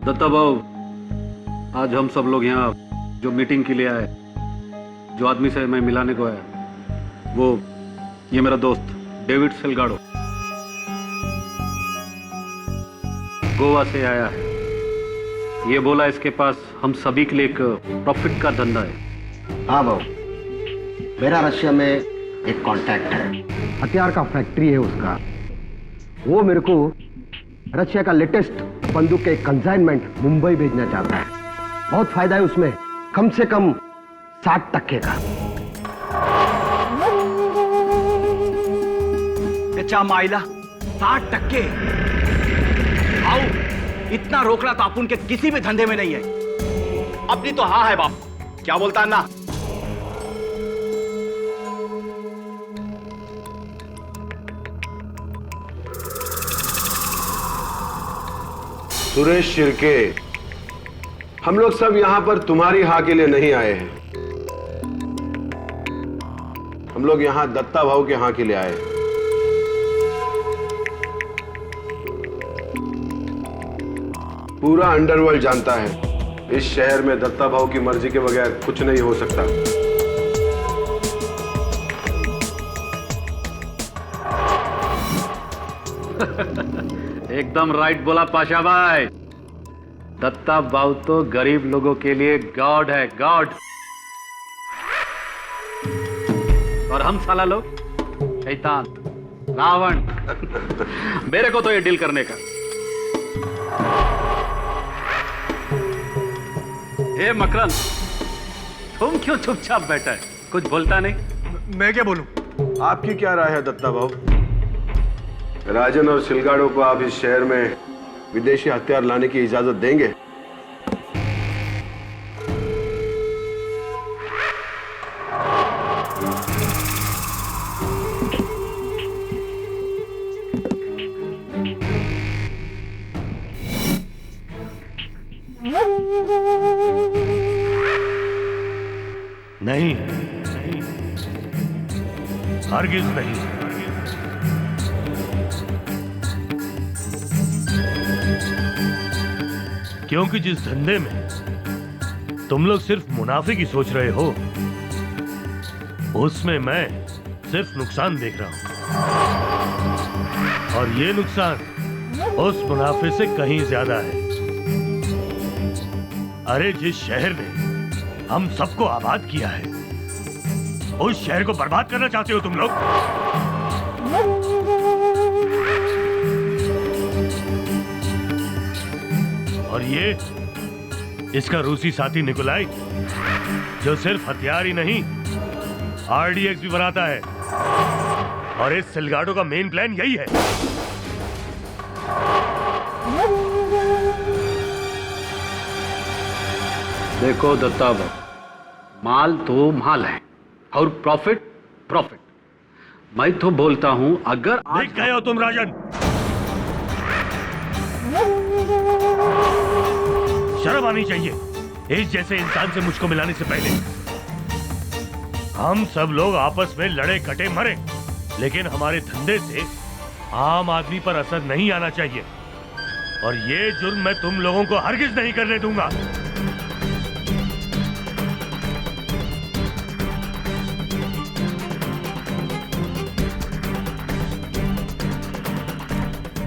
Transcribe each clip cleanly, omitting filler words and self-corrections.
दत्ता भाऊ, आज हम सब लोग यहाँ जो मीटिंग के लिए आए, जो आदमी से मैं मिलाने को आया, वो ये मेरा दोस्त डेविड सेल्गाडो गोवा से आया है। ये बोला इसके पास हम सभी के लिए एक प्रॉफिट का धंधा है। हाँ भाऊ, मेरा रशिया में एक कांटेक्ट है, हथियार का फैक्ट्री है उसका। वो मेरे को रशिया का लेटेस्ट बंदूक के कंसाइनमेंट मुंबई भेजना चाहता है। बहुत फायदा है उसमें, कम से कम 60% का। कच्चा माइला 60%? आओ, इतना रोकना तो अपन के किसी भी धंधे में नहीं है। अपनी तो हाँ है बाप, क्या बोलता है ना? सुरेश शिर्के, हम लोग सब यहां पर तुम्हारी हाँ के लिए नहीं आए हैं। हम लोग यहां दत्ता भाऊ के हाँ के लिए आए हैं। पूरा अंडरवर्ल्ड जानता है इस शहर में दत्ता भाऊ की मर्जी के बगैर कुछ नहीं हो सकता। एकदम राइट बोला पाशा भाई। दत्ता भाऊ तो गरीब लोगों के लिए गॉड है, गॉड। और हम साला लोग शैतान, रावण। मेरे को तो ये डील करने का। हे मकरंद, तुम क्यों चुपचाप बैठा है, कुछ बोलता नहीं? मैं क्या बोलूं? आपकी क्या राय है दत्ता भाऊ? राजन और सिलगाड़ो को आप इस शहर में विदेशी हथियार लाने की इजाजत देंगे? नहीं, हरगिज नहीं। क्योंकि जिस धंधे में तुम लोग सिर्फ मुनाफे की सोच रहे हो, उसमें मैं सिर्फ नुकसान देख रहा हूं। और ये नुकसान उस मुनाफे से कहीं ज्यादा है। अरे जिस शहर ने हम सबको आबाद किया है, उस शहर को बर्बाद करना चाहते हो तुम लोग। और ये इसका रूसी साथी निकोलाई, जो सिर्फ हथियार ही नहीं आरडीएक्स भी बनाता है। और इस सिलगाडो का मेन प्लान यही है। देखो दत्ता भाऊ, माल तो माल है और प्रॉफिट प्रॉफिट। मैं तो बोलता हूं, अगर देख गए हो तुम राजन, शर्म आनी चाहिए इस जैसे इंसान से मुझको मिलाने से पहले। हम सब लोग आपस में लड़े कटे मरे, लेकिन हमारे धंधे से आम आदमी पर असर नहीं आना चाहिए। और ये जुर्म मैं तुम लोगों को हरगिज नहीं करने दूंगा।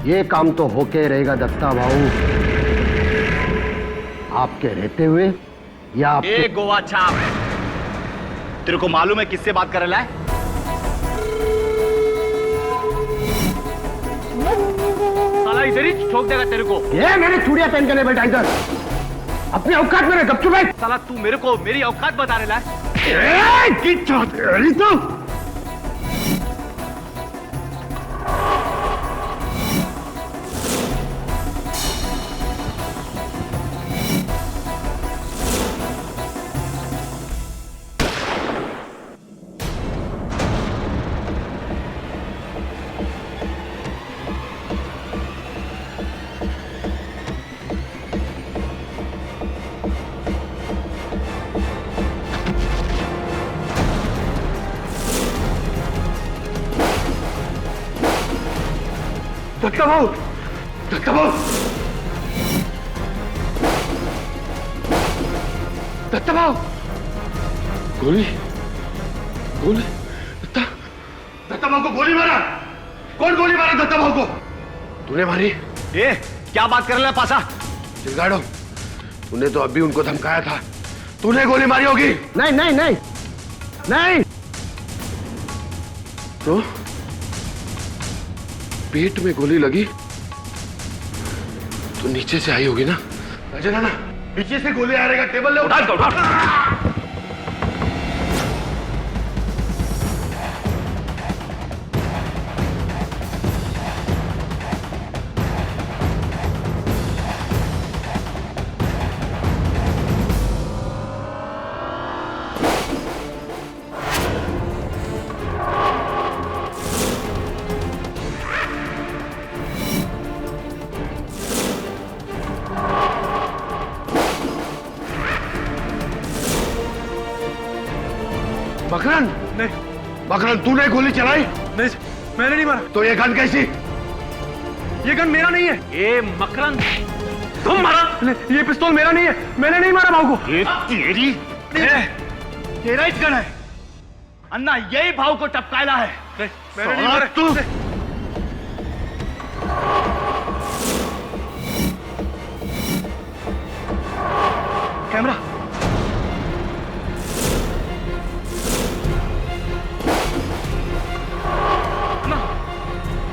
ये काम तो होके रहेगा दत्ता भाऊ, आपके रहते हुए या आपके... गोवा छाप, तेरे को मालूम है किससे बात कर रहा है? साला इधर ही ठोक देगा तेरे को। ये मेरी चूड़ियां पहन के नहीं बैठा इधर, अपनी औकात में गपचुप बैठ। साला तू मेरे को मेरी औकात बता रहा है? दत्ता भाऊ, दत्ता भाऊ, दत्ता भाव, गोली गोली दत्ता भाव को गोली मारा। कौन गोली मारा दत्ता भाव को? तूने मारी? ए, क्या बात कर रहे हैं पासा? सिलगाड़ो, तूने तो अभी उनको धमकाया था, तूने गोली मारी होगी। नहीं नहीं नहीं नहीं। तो पेट में गोली लगी तो नीचे से आई होगी ना? अजय ना, नीचे से गोली आ रहेगा, टेबल ले उठा। मकरन, नहीं मकरन तूने गोली चलाई? नहीं, मैंने नहीं मारा। तो ये गन कैसी? ये गन मेरा नहीं है। ये मकरन तुम मारा? ये पिस्तौल मेरा नहीं है, मैंने नहीं मारा भाव को। ये तेरी तेरा ही गन है अन्ना, यही भाव को टपकायला है। मैंने नहीं मारा। तू कैमरा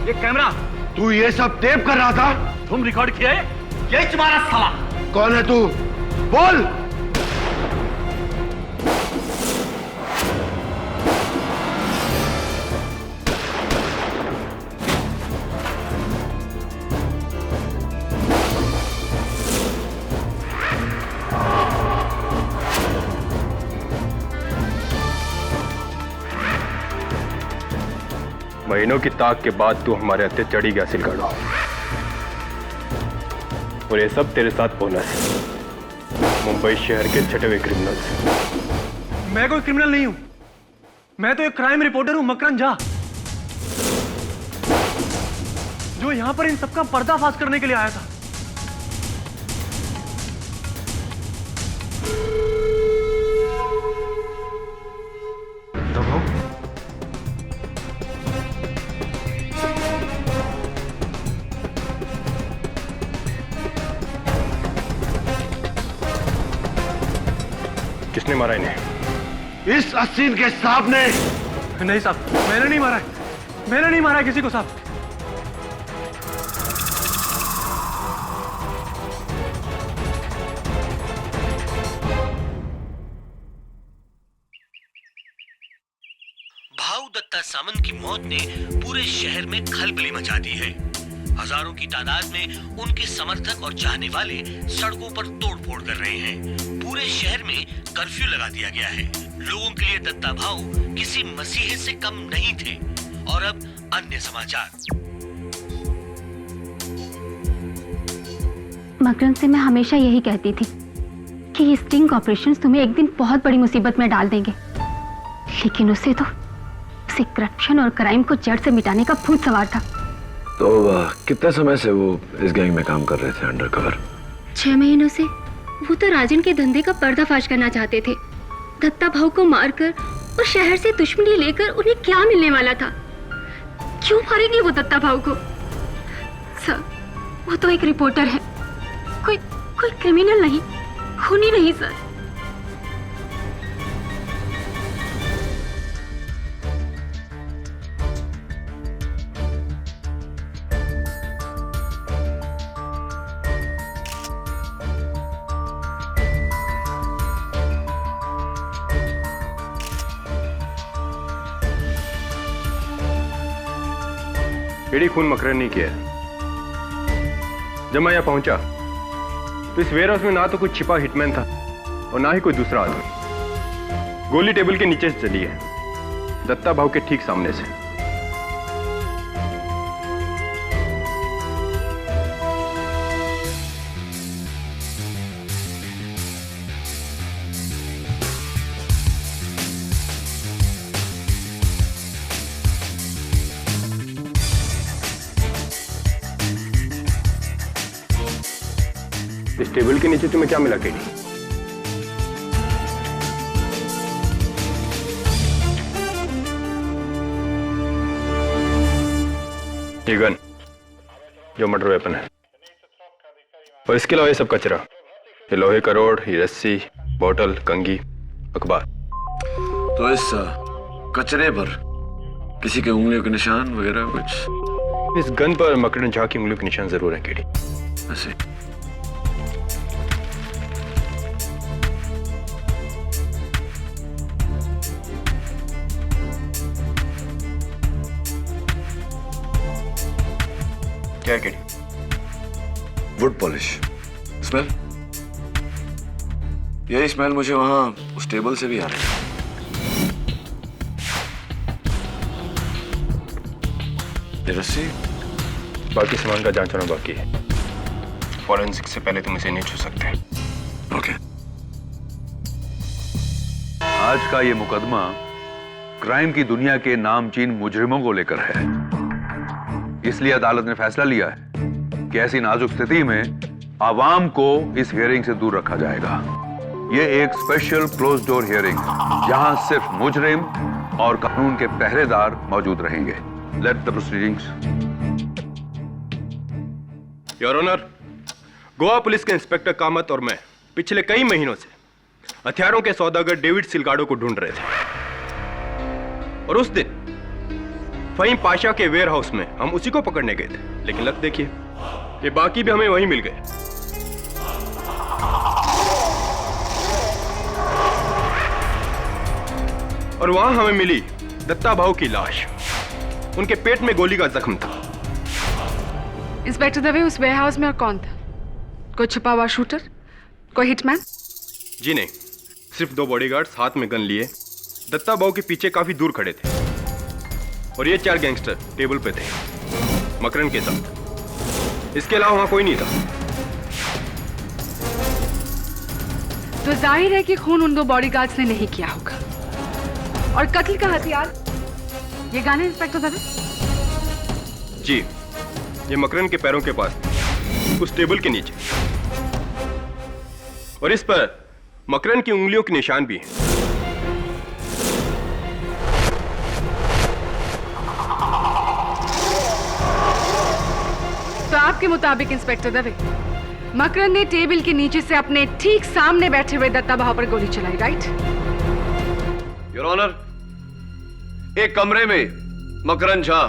ये कैमरा, तू ये सब टेप कर रहा था? तुम रिकॉर्ड किया है? यही तुम्हारा साला। कौन है तू? बोल। महीनों की ताक के बाद तू हमारे हत्थे चढ़ी गया सिलगाड़ो, और ये सब तेरे साथ बोनस, मुंबई शहर के छठे हुए क्रिमिनल्स। मैं कोई क्रिमिनल नहीं हूं, मैं तो एक क्राइम रिपोर्टर हूं, मकरन झा, जो यहां पर इन सबका पर्दाफाश करने के लिए आया था। किसने मारा इन्हें? इस असीन के साहब ने। नहीं साहब, मैंने नहीं मारा है, मैंने नहीं मारा है किसी को साहब। भाऊ दत्ता सामंत की मौत ने पूरे शहर में खलबली मचा दी है। हजारों की तादाद में उनके समर्थक और चाहने वाले सड़कों पर तोड़फोड़ कर रहे हैं। पूरे शहर में कर्फ्यू लगा दिया गया है। लोगों के लिए दत्ता भाऊ किसी मसीहे से कम नहीं थे। और अब अन्य समाचार। मकरन से मैं हमेशा यही कहती थी कि ये स्टिंग ऑपरेशंस तुम्हें एक दिन बहुत बड़ी मुसीबत में डाल देंगे, लेकिन उसे करप्शन और क्राइम को जड़ से मिटाने का भूत सवार था। तो कितने समय से वो इस गैंग में काम कर रहे थे अंडरकवर? 6 महीनों से। वो तो राजन के धंधे का पर्दाफाश करना चाहते थे। दत्ता भाऊ को मारकर और शहर से दुश्मनी लेकर उन्हें क्या मिलने वाला था? क्यों मारेंगे वो दत्ता भाऊ को? सर, वो तो एक रिपोर्टर है, कोई क्रिमिनल नहीं, खूनी नहीं सर। एडी खून मकरन नहीं किया। जब मैं यहाँ पहुंचा तो इस वेयर हाउस में ना तो कोई छिपा हिटमैन था और ना ही कोई दूसरा आदमी। गोली टेबल के नीचे से चली है, दत्ता भाऊ के ठीक सामने से। इस टेबल के नीचे तुम्हें क्या मिला केडी? ये गन जो मर्डर वेपन है, और इसके अलावा ये सब कचरा, ये लोहे का रोड, ये रस्सी, बोतल, कंघी, अखबार। तो इस कचरे पर किसी के उंगलियों के निशान वगैरह कुछ? इस गन पर मकरन झा की उंगलियों के निशान जरूर हैं केडी। ऐसे क्या है केडी? Would polish smell. यही स्मेल मुझे वहां उस टेबल से भी आ रही है। ये रस्सी? बाकी सामान का जांच होना बाकी है। फॉरेंसिक से पहले तुम इसे नहीं छू सकते। ओके। आज का ये मुकदमा क्राइम की दुनिया के नामचीन मुजरिमों को लेकर है। इसलिए अदालत ने फैसला लिया है कि ऐसी नाजुक स्थिति में आवाम को इस हियरिंग से दूर रखा जाएगा। ये एक स्पेशल क्लोज डोर हियरिंग, जहां सिर्फ मुजरिम और कानून के पहरेदार मौजूद रहेंगे। Let the proceedings. Your honour, Goa police के इंस्पेक्टर कामत और मैं पिछले कई महीनों से हथियारों के सौदागर डेविड सिलगाडो को ढूंढ रहे थे, और उस दिन फहीम पाशा के वेयर हाउस में हम उसी को पकड़ने गए थे। लेकिन लग देखिए, ये बाकी भी हमें वहीं मिल गए। और वहां हमें मिली दत्ता भाऊ की लाश। उनके पेट में गोली का जख्म था। इंस्पेक्टर दवे, उस वेयरहाउस में और कौन था? कोई छुपा हुआ शूटर? कोई हिटमैन? जी नहीं, सिर्फ 2 बॉडीगार्ड्स हाथ में गन लिए दत्ता भाऊ के पीछे काफी दूर खड़े थे, और ये 4 गैंगस्टर टेबल पे थे मकरन के साथ। इसके अलावा वहां कोई नहीं था। तो जाहिर है कि खून उन 2 बॉडीगार्ड्स ने नहीं किया होगा। और कत्ल का हथियार ये गन है इंस्पेक्टर दवे? जी, ये मकरन के पैरों के पास थी, उस टेबल के नीचे, और इस पर मकरन की उंगलियों के निशान भी हैं। तो आपके मुताबिक इंस्पेक्टर दवे, मकरन ने टेबल के नीचे से अपने ठीक सामने बैठे हुए दत्ता भाऊ पर गोली चलाई, राइट? योर ऑनर, एक कमरे में मकरन झा,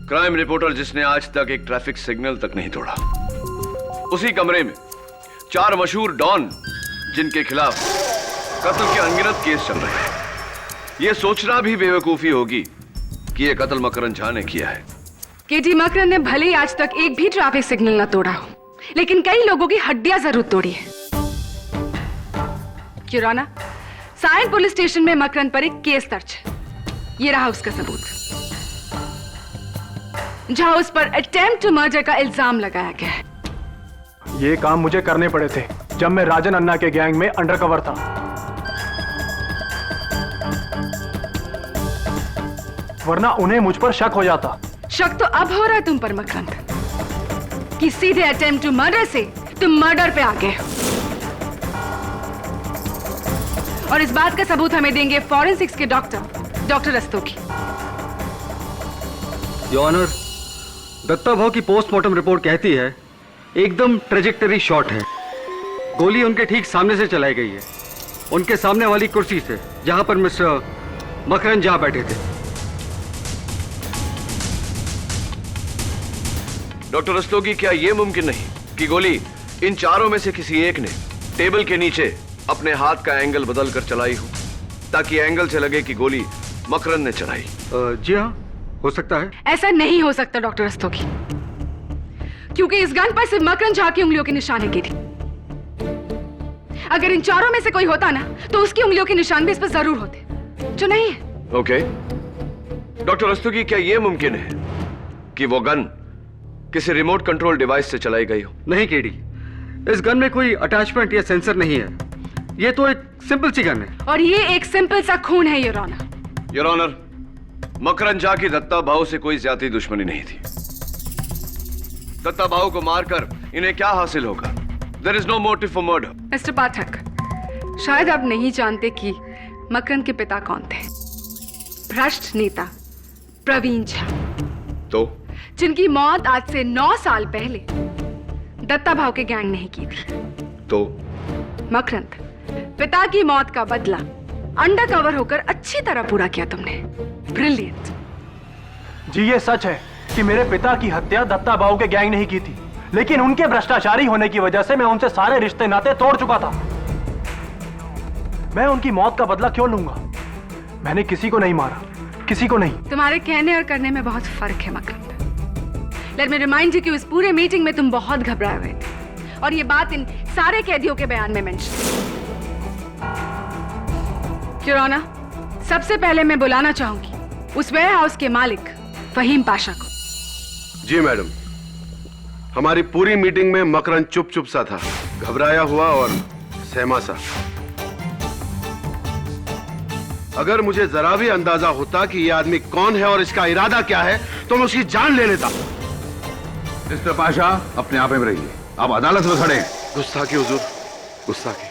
क्राइम रिपोर्टर जिसने आज तक एक ट्रैफिक सिग्नल तक नहीं तोड़ा, उसी कमरे में 4 मशहूर डॉन जिनके खिलाफ कत्ल के अनगिनत केस चल रहे हैं। यह सोचना भी बेवकूफी होगी कि यह कत्ल मकरन झा ने किया है। केटी मकरन ने भले ही आज तक एक भी ट्रैफिक सिग्नल न तोड़ा हो, लेकिन कई लोगों की हड्डियां जरूर तोड़ी है। किराना, सायन पुलिस स्टेशन में मकरन पर एक केस दर्ज है। ये रहा उसका सबूत, जहां उस पर अटेम्प्ट टू मर्डर का इल्जाम लगाया गया है। ये काम मुझे करने पड़े थे जब मैं राजन अन्ना के गैंग में अंडरकवर था। वरना उन्हें मुझ पर शक हो जाता। शक तो अब हो रहा है तुम पर मकरन, कि सीधे अटेम्प्ट टू मर्डर से तुम मर्डर पे आ गए। और इस बात का सबूत हमें देंगे फॉरेंसिक्स के doctor Rastogi. Your honour, Datta Bhau की पोस्टमार्टम रिपोर्ट कहती है एकदम ट्रेजेक्टरी शॉट है। गोली उनके ठीक सामने से चलाई गई है, उनके सामने वाली कुर्सी से, जहां पर मिस्टर मकरन झा बैठे थे। डॉक्टर रस्तोगी, क्या यह मुमकिन नहीं कि गोली इन 4 में से किसी एक ने टेबल के नीचे अपने हाथ का एंगल बदलकर चलाई हो, ताकि एंगल से लगे कि गोली मकरन ने चलाई? जी हाँ, हो सकता है। ऐसा नहीं हो सकता डॉक्टर रस्तोगी, क्योंकि इस गन पर सिर्फ मकरन झा की उंगलियों के निशान है। अगर इन 4 में से कोई होता ना, तो उसकी उंगलियों के निशान भी इस पर जरूर होते, जो नहीं है। ओके। डॉक्टर रस्तोगी, क्या यह मुमकिन है कि वो गन किसी रिमोट कंट्रोल डिवाइस से चलाई गई हो? नहीं केडी, इस गन में कोई अटैचमेंट या सेंसर नहीं है। ये तो एक सिंपल सी गन है। और ये एक सिंपल सा खून है your honour. Your honour, Makran Jha की दत्ता भाऊ से कोई ज्यादा दुश्मनी नहीं थी। दत्ता भाऊ को मारकर इन्हें क्या हासिल होगा? There is no motive for murder. Mister Pathak, शायद आप नहीं जानते कि मकरन के पिता कौन थे। भ्रष्ट नेता प्रवीण झा। तो जिनकी मौत आज से 9 साल पहले दत्ता भाव के गैंग नहीं की थी। तो मकरंद, पिता की मौत का बदला अंडर कवर होकर अच्छी तरह पूरा किया तुमने। ब्रिलियंट। जी ये सच है कि मेरे पिता की हत्या दत्ता भाऊ के गैंग नहीं की थी, लेकिन उनके भ्रष्टाचारी होने की वजह से मैं उनसे सारे रिश्ते नाते तोड़ चुका था। मैं उनकी मौत का बदला क्यों लूंगा? मैंने किसी को नहीं मारा, किसी को नहीं। तुम्हारे कहने और करने में बहुत फर्क है मकरंद। लेट मी रिमाइंड यू कि उस पूरे मीटिंग में तुम बहुत घबराए हुए थे और ये बात इन सारे कैदियों के बयान में मेंशन है। योर ऑनर, सबसे पहले मैं बुलाना चाहूंगी उस वेयर हाउस के मालिक फहीम पाशा को। जी मैडम, हमारी पूरी मीटिंग में मकरंद चुप चुप सा था, घबराया हुआ और सहमा सा। अगर मुझे जरा भी अंदाजा होता कि यह आदमी कौन है और इसका इरादा क्या है तो मैं उसकी जान ले लेता। मिस्टर पाशा, अपने आप में रहिए, आप अदालत में खड़े हैं। गुस्ताखी हुजूर, गुस्ताखी।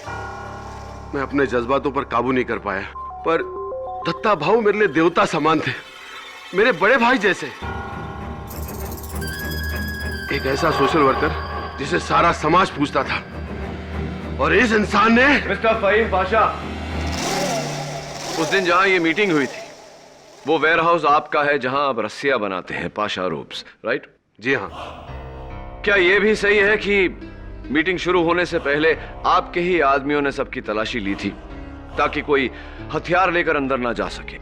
मैं अपने जज्बातों पर काबू नहीं कर पाया, पर दत्ता भाऊ मेरे लिए देवता समान थे, मेरे बड़े भाई जैसे। एक ऐसा सोशल वर्कर जिसे सारा समाज पूछता था, और इस इंसान ने। मिस्टर फहीम पाशा, उस दिन जहां ये मीटिंग हुई थी वो वेयर हाउस आपका है जहां आप रस्सियां बनाते हैं, पाशा रोप्स, राइट? जी हाँ। क्या यह भी सही है कि मीटिंग शुरू होने से पहले आपके ही आदमियों ने सबकी तलाशी ली थी ताकि कोई हथियार लेकर अंदर ना जा सके?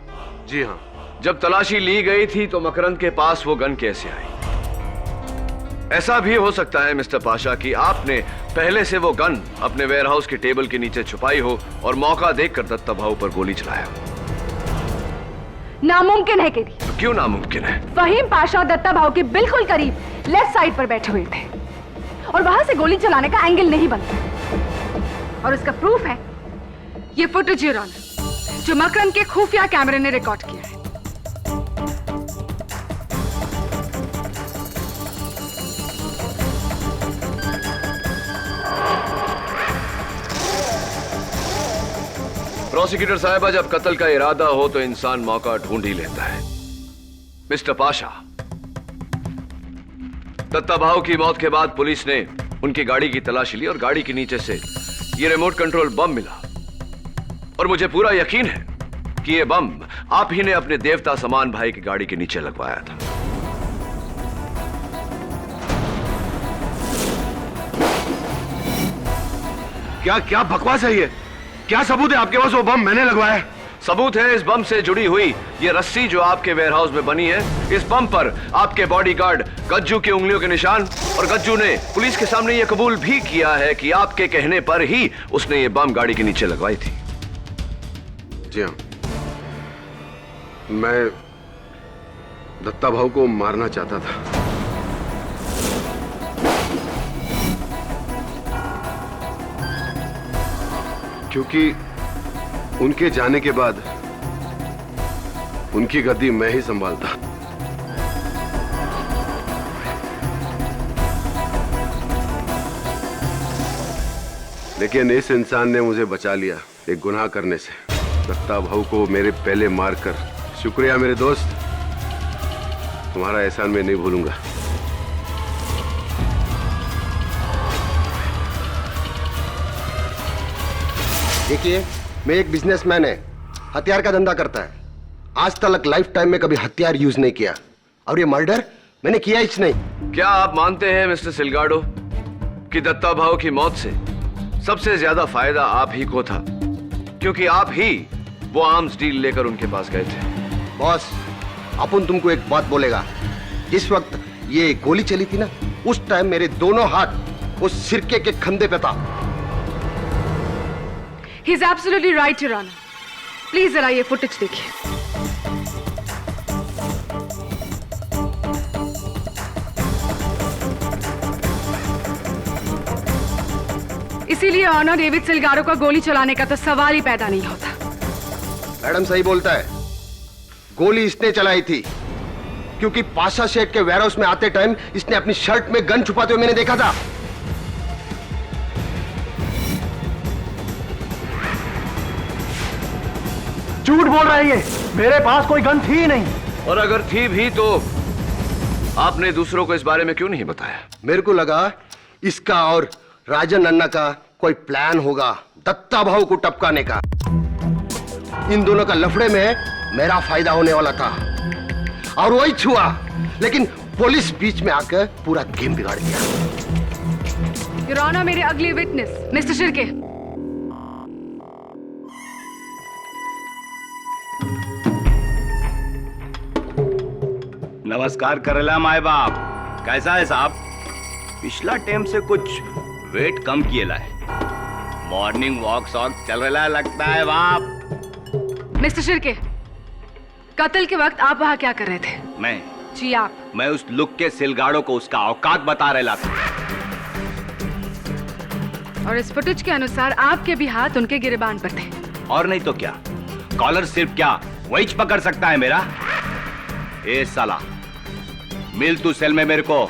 जी हाँ। जब तलाशी ली गई थी तो मकरंद के पास वो गन कैसे आई? ऐसा भी हो सकता है मिस्टर पाशा कि आपने पहले से वो गन अपने वेयरहाउस के टेबल के नीचे छुपाई हो और मौका देखकर दत्ता भाऊ पर गोली चलाया हो। नामुमकिन है केडी। तो क्यों नामुमकिन है? फहीम पाशा दत्ता भाऊ के बिल्कुल करीब लेफ्ट साइड पर बैठे हुए थे और वहां से गोली चलाने का एंगल नहीं बनता। और उसका प्रूफ है ये फुटेज योर ऑनर, जो मकरंद के खुफिया कैमरे ने रिकॉर्ड किया है। प्रोसिक्यूटर साहिबा, जब कत्ल का इरादा हो तो इंसान मौका ढूंढ ही लेता है। मिस्टर पाशा, दत्ता भाऊ की मौत के बाद पुलिस ने उनकी गाड़ी की तलाशी ली और गाड़ी के नीचे से ये रिमोट कंट्रोल बम मिला, और मुझे पूरा यकीन है कि ये बम आप ही ने अपने देवता समान भाई की गाड़ी के नीचे लगवाया था। क्या क्या बकवास है ये? क्या सबूत है आपके पास वो बम मैंने लगवाया है? सबूत है इस बम से जुड़ी हुई ये रस्सी जो आपके वेयरहाउस में बनी है। इस बम पर आपके बॉडीगार्ड गज्जू की उंगलियों के निशान, और गज्जू ने पुलिस के सामने ये कबूल भी किया है कि आपके कहने पर ही उसने ये बम गाड़ी के नीचे लगवाई थी। जी हाँ, मैं दत्ता भाऊ को मारना चाहता था। क्योंकि उनके जाने के बाद उनकी गद्दी मैं ही संभालता। लेकिन इस इंसान ने मुझे बचा लिया एक गुनाह करने से। दत्ता भाऊ को मेरे पहले मारकर। शुक्रिया मेरे दोस्त, तुम्हारा एहसान मैं नहीं भूलूंगा। देखिए, मैं एक बिजनेसमैन है, हथियार का धंधा करता है। आज तक लाइफ टाइम में कभी हथियार यूज नहीं किया, और ये मर्डर मैंने किया ही नहीं। क्या आप मानते हैं मिस्टर सिलगाडो कि दत्ता भाऊ की मौत से सबसे ज्यादा फायदा आप ही को था, क्योंकि आप ही वो आर्म्स डील लेकर उनके पास गए थे? बॉस, अपन तुमको एक बात बोलेगा। जिस वक्त ये गोली चली थी ना, उस टाइम मेरे दोनों हाथ उस सिरके के खंधे पे था। He is absolutely right, Your Honor. Please जरा ये फुटेज देखिए। इसीलिए ऑनर डेविड सिलगारो का गोली चलाने का तो सवाल ही पैदा नहीं होता। मैडम सही बोलता है, गोली इसने चलाई थी क्योंकि पाशा शेख के वेयरहाउस में आते टाइम इसने अपनी शर्ट में गन छुपाते हुए मैंने देखा था। झूठ बोल रहा है ये, मेरे पास कोई गन थी ही नहीं। और अगर थी भी तो आपने दूसरों को इस बारे में क्यों नहीं बताया? मेरे को लगा इसका और राजन अन्ना का कोई प्लान होगा दत्ता भाऊ को टपकाने का। इन दोनों का लफड़े में मेरा फायदा होने वाला था और वही छुआ, लेकिन पुलिस बीच में आकर पूरा गेम बिगाड़ दिया। योर ऑनर, मेरे अगले विटनेस मिस्टर शिर्के। नमस्कार करेला माए बाप, कैसा है साहब? पिछला टाइम से कुछ वेट कम किएला है। मॉर्निंग वॉक शॉक चल रहा लगता है बाप। मिस्टर शिर्के, कत्ल के वक्त आप वहां क्या कर रहे थे? मैं उस लुक के सिलगाड़ों को उसका औकात बता रहा था। और इस फुटेज के अनुसार आपके भी हाथ उनके गिरेबान पर थे। और नहीं तो क्या, कॉलर सिर्फ क्या वही पकड़ सकता है मेरा? ए साला, मिल तू सेल में मेरे को,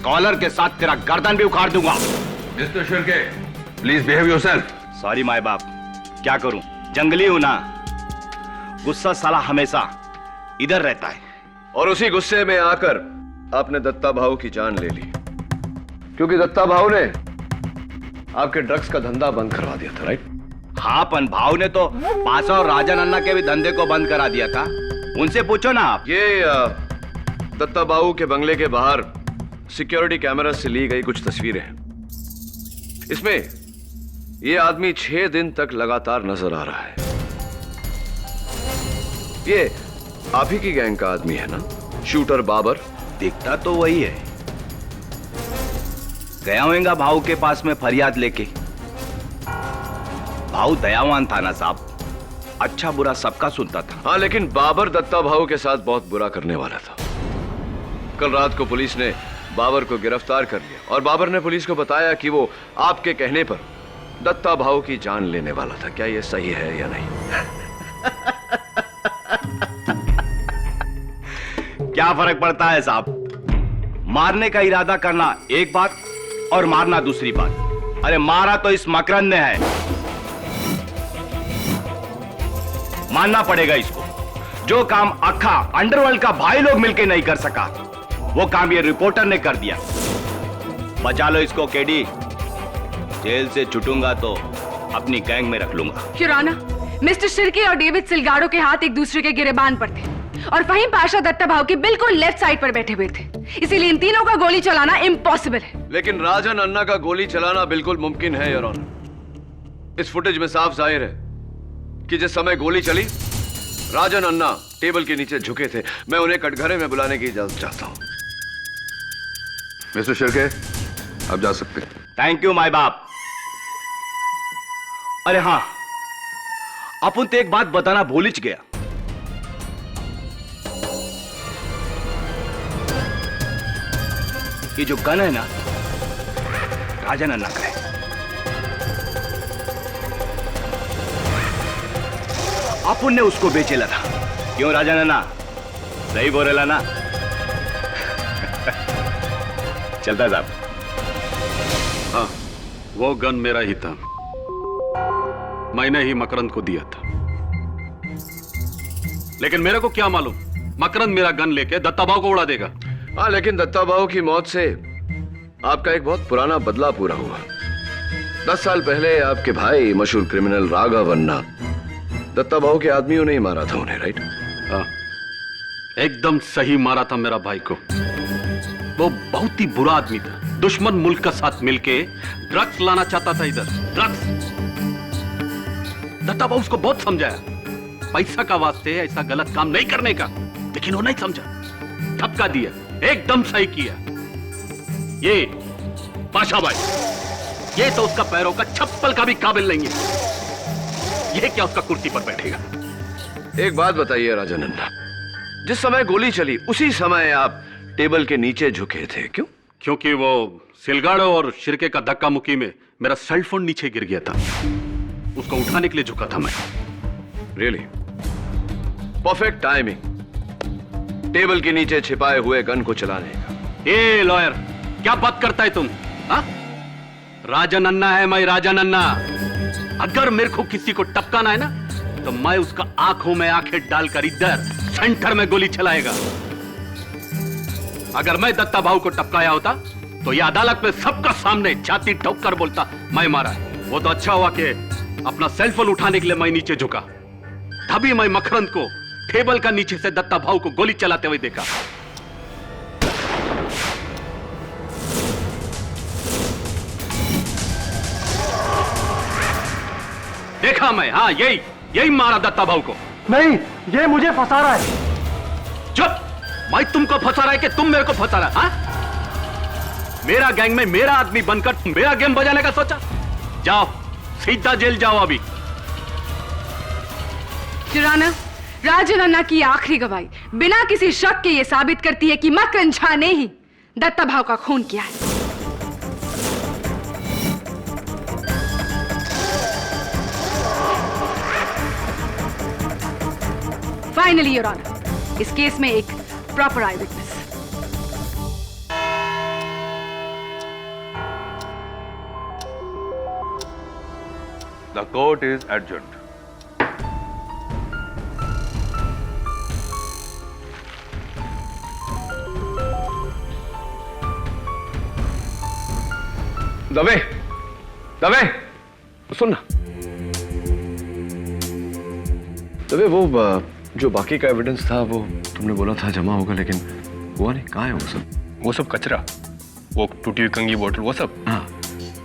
कॉलर के साथ तेरा गर्दन भी उखाड़ दूंगा। Mister Shirke, please behave yourself. Sorry my बाप, क्या करूं, जंगली हूं ना, गुस्सा साला हमेशा इधर रहता है। और उसी गुस्से में आकर आपने दत्ता भाऊ की जान ले ली, क्योंकि दत्ता भाऊ ने आपके ड्रग्स का धंधा बंद करवा दिया था, राइट? हाँ, पन भाव ने तो पासा और राजन अन्ना के भी धंधे को बंद करा दिया था। उनसे पूछो ना आप। ये दत्ता भाऊ के बंगले के बाहर सिक्योरिटी कैमरा से ली गई कुछ तस्वीरें हैं। इसमें ये आदमी 6 दिन तक लगातार नजर आ रहा है। ये आप ही की गैंग का आदमी है ना, शूटर बाबर? दिखता तो वही है। गया होगा भाऊ के पास में फरियाद लेके। भाऊ दयावान था ना साहब, अच्छा बुरा सबका सुनता था। हाँ, लेकिन बाबर दत्ता भाऊ के साथ बहुत बुरा करने वाला था। कल रात को पुलिस ने बाबर को गिरफ्तार कर लिया और बाबर ने पुलिस को बताया कि वो आपके कहने पर दत्ता भाऊ की जान लेने वाला था। क्या ये सही है या नहीं? क्या फर्क पड़ता है साहब? मारने का इरादा करना एक बात और मारना दूसरी बात। अरे मारा तो इस मकरंद ने है, मानना पड़ेगा इसको। जो काम अखा अंडरवर्ल्ड का भाई लोग मिलकर नहीं कर सका, वो काम ये रिपोर्टर ने कर दिया। बचा लो इसको केडी, जेल से छूटूंगा तो अपनी गैंग में रख लूंगा। योर ऑनर, मिस्टर शिर्के और डेविड सिलगाड़ो के हाथ एक दूसरे के गिरेबान पर थे और फहीम पाशा दत्ता भाऊ के बिल्कुल लेफ्ट साइड पर बैठे हुए थे, इसीलिए इन तीनों का गोली चलाना इम्पॉसिबल है। लेकिन राजन अन्ना का गोली चलाना बिल्कुल मुमकिन है योर ऑनर। इस फुटेज में साफ जाहिर है कि जिस समय गोली चली, राजन अन्ना टेबल के नीचे झुके थे। मैं उन्हें कटघरे में बुलाने की इजाजत चाहता हूं। मिस्टर शिर्के, आप जा सकते हैं। थैंक यू माय बाप। अरे हाँ, अपन तो एक बात बताना भूल ही गया। ये जो गन है ना, राजन अन्ना का है। अपन ने उसको बेचेला था। क्यों राजन अन्ना? सही बोलेला ना? चलता साहब। हाँ, वो गन मेरा ही था, मैंने ही मकरंद को दिया था। लेकिन मेरे को क्या मालूम मकरंद मेरा गन लेके दत्ता भाऊ को उड़ा देगा। हाँ, लेकिन दत्ता भाऊ की मौत से आपका एक बहुत पुराना बदला पूरा हुआ। 10 साल पहले आपके भाई मशहूर क्रिमिनल राघव अन्ना दत्ता भाऊ के आदमियों ने ही मारा था उन्हें, राइट? हाँ, एकदम सही मारा था मेरा भाई को। वो बहुत ही बुरा आदमी था, दुश्मन मुल्क का साथ मिलके ड्रग्स लाना चाहता था इधर, ड्रग्स। दत्ता भाऊ उसको बहुत समझाया, पैसा का वास्ते ऐसा गलत काम नहीं करने का, लेकिन वो नहीं समझा, धक्का दिया, एकदम सही किया। ये पाशा भाई, ये तो उसका पैरों का चप्पल का भी काबिल नहीं है। ये क्या उसका कुर्सी पर बैठेगा? एक बात बताइए राजन अन्ना, जिस समय गोली चली उसी समय आप टेबल के नीचे झुके थे, क्यों? क्योंकि वो सिलगाड़ो और शिर्के का धक्का मुक्की में मेरा सेलफोन नीचे गिर गया था, उसको उठाने के लिए झुका था मैं। रियली परफेक्ट टाइमिंग, टेबल के नीचे छिपाए हुए गन को चलाने का। ए लॉयर, क्या बात करता है तुम? हा? राजन अन्ना है मैं, राजन अन्ना। अगर मेरे को किसी को टपकाना है ना, तो मैं उसका आंखों में आंखें डालकर इधर सेंटर में गोली चलाएगा। अगर मैं दत्ता भाऊ को टपकाया होता तो ये अदालत में सबका सामने छाती ठोक कर बोलता मैं मारा है। वो तो अच्छा हुआ कि अपना सेलफोन उठाने के लिए मैं नीचे झुका, तभी मैं मकरंद को टेबल का नीचे से दत्ता भाऊ को गोली चलाते हुए देखा। देखा मैं, हाँ यही मारा दत्ता भाऊ को। नहीं, ये मुझे फंसा रहा है। चुप! मैं तुमको फंसा रहा है कि तुम मेरे को फंसा रहा है? हाँ? मेरा गैंग में मेरा आदमी बनकर तुम मेरा गेम बजाने का सोचा? जाओ, सीधा जेल जाओ अभी। जुराना, राजन अन्ना की आखिरी गवाही बिना किसी शक के ये साबित करती है कि मकरंद झा ने ही दत्ता भाऊ का खून किया है। फाइनली योर ऑनर, इस केस में एक proper eye witness. The court is adjourned. Dave, Dave, सुन ना। दवे, वो जो बाकी का एविडेंस था वो तुमने बोला था जमा होगा, लेकिन हुआ नहीं। कहाँ है वो सब? वो सब कचरा, वो टूटी हुई कंगी बोतल, वो सब। हाँ,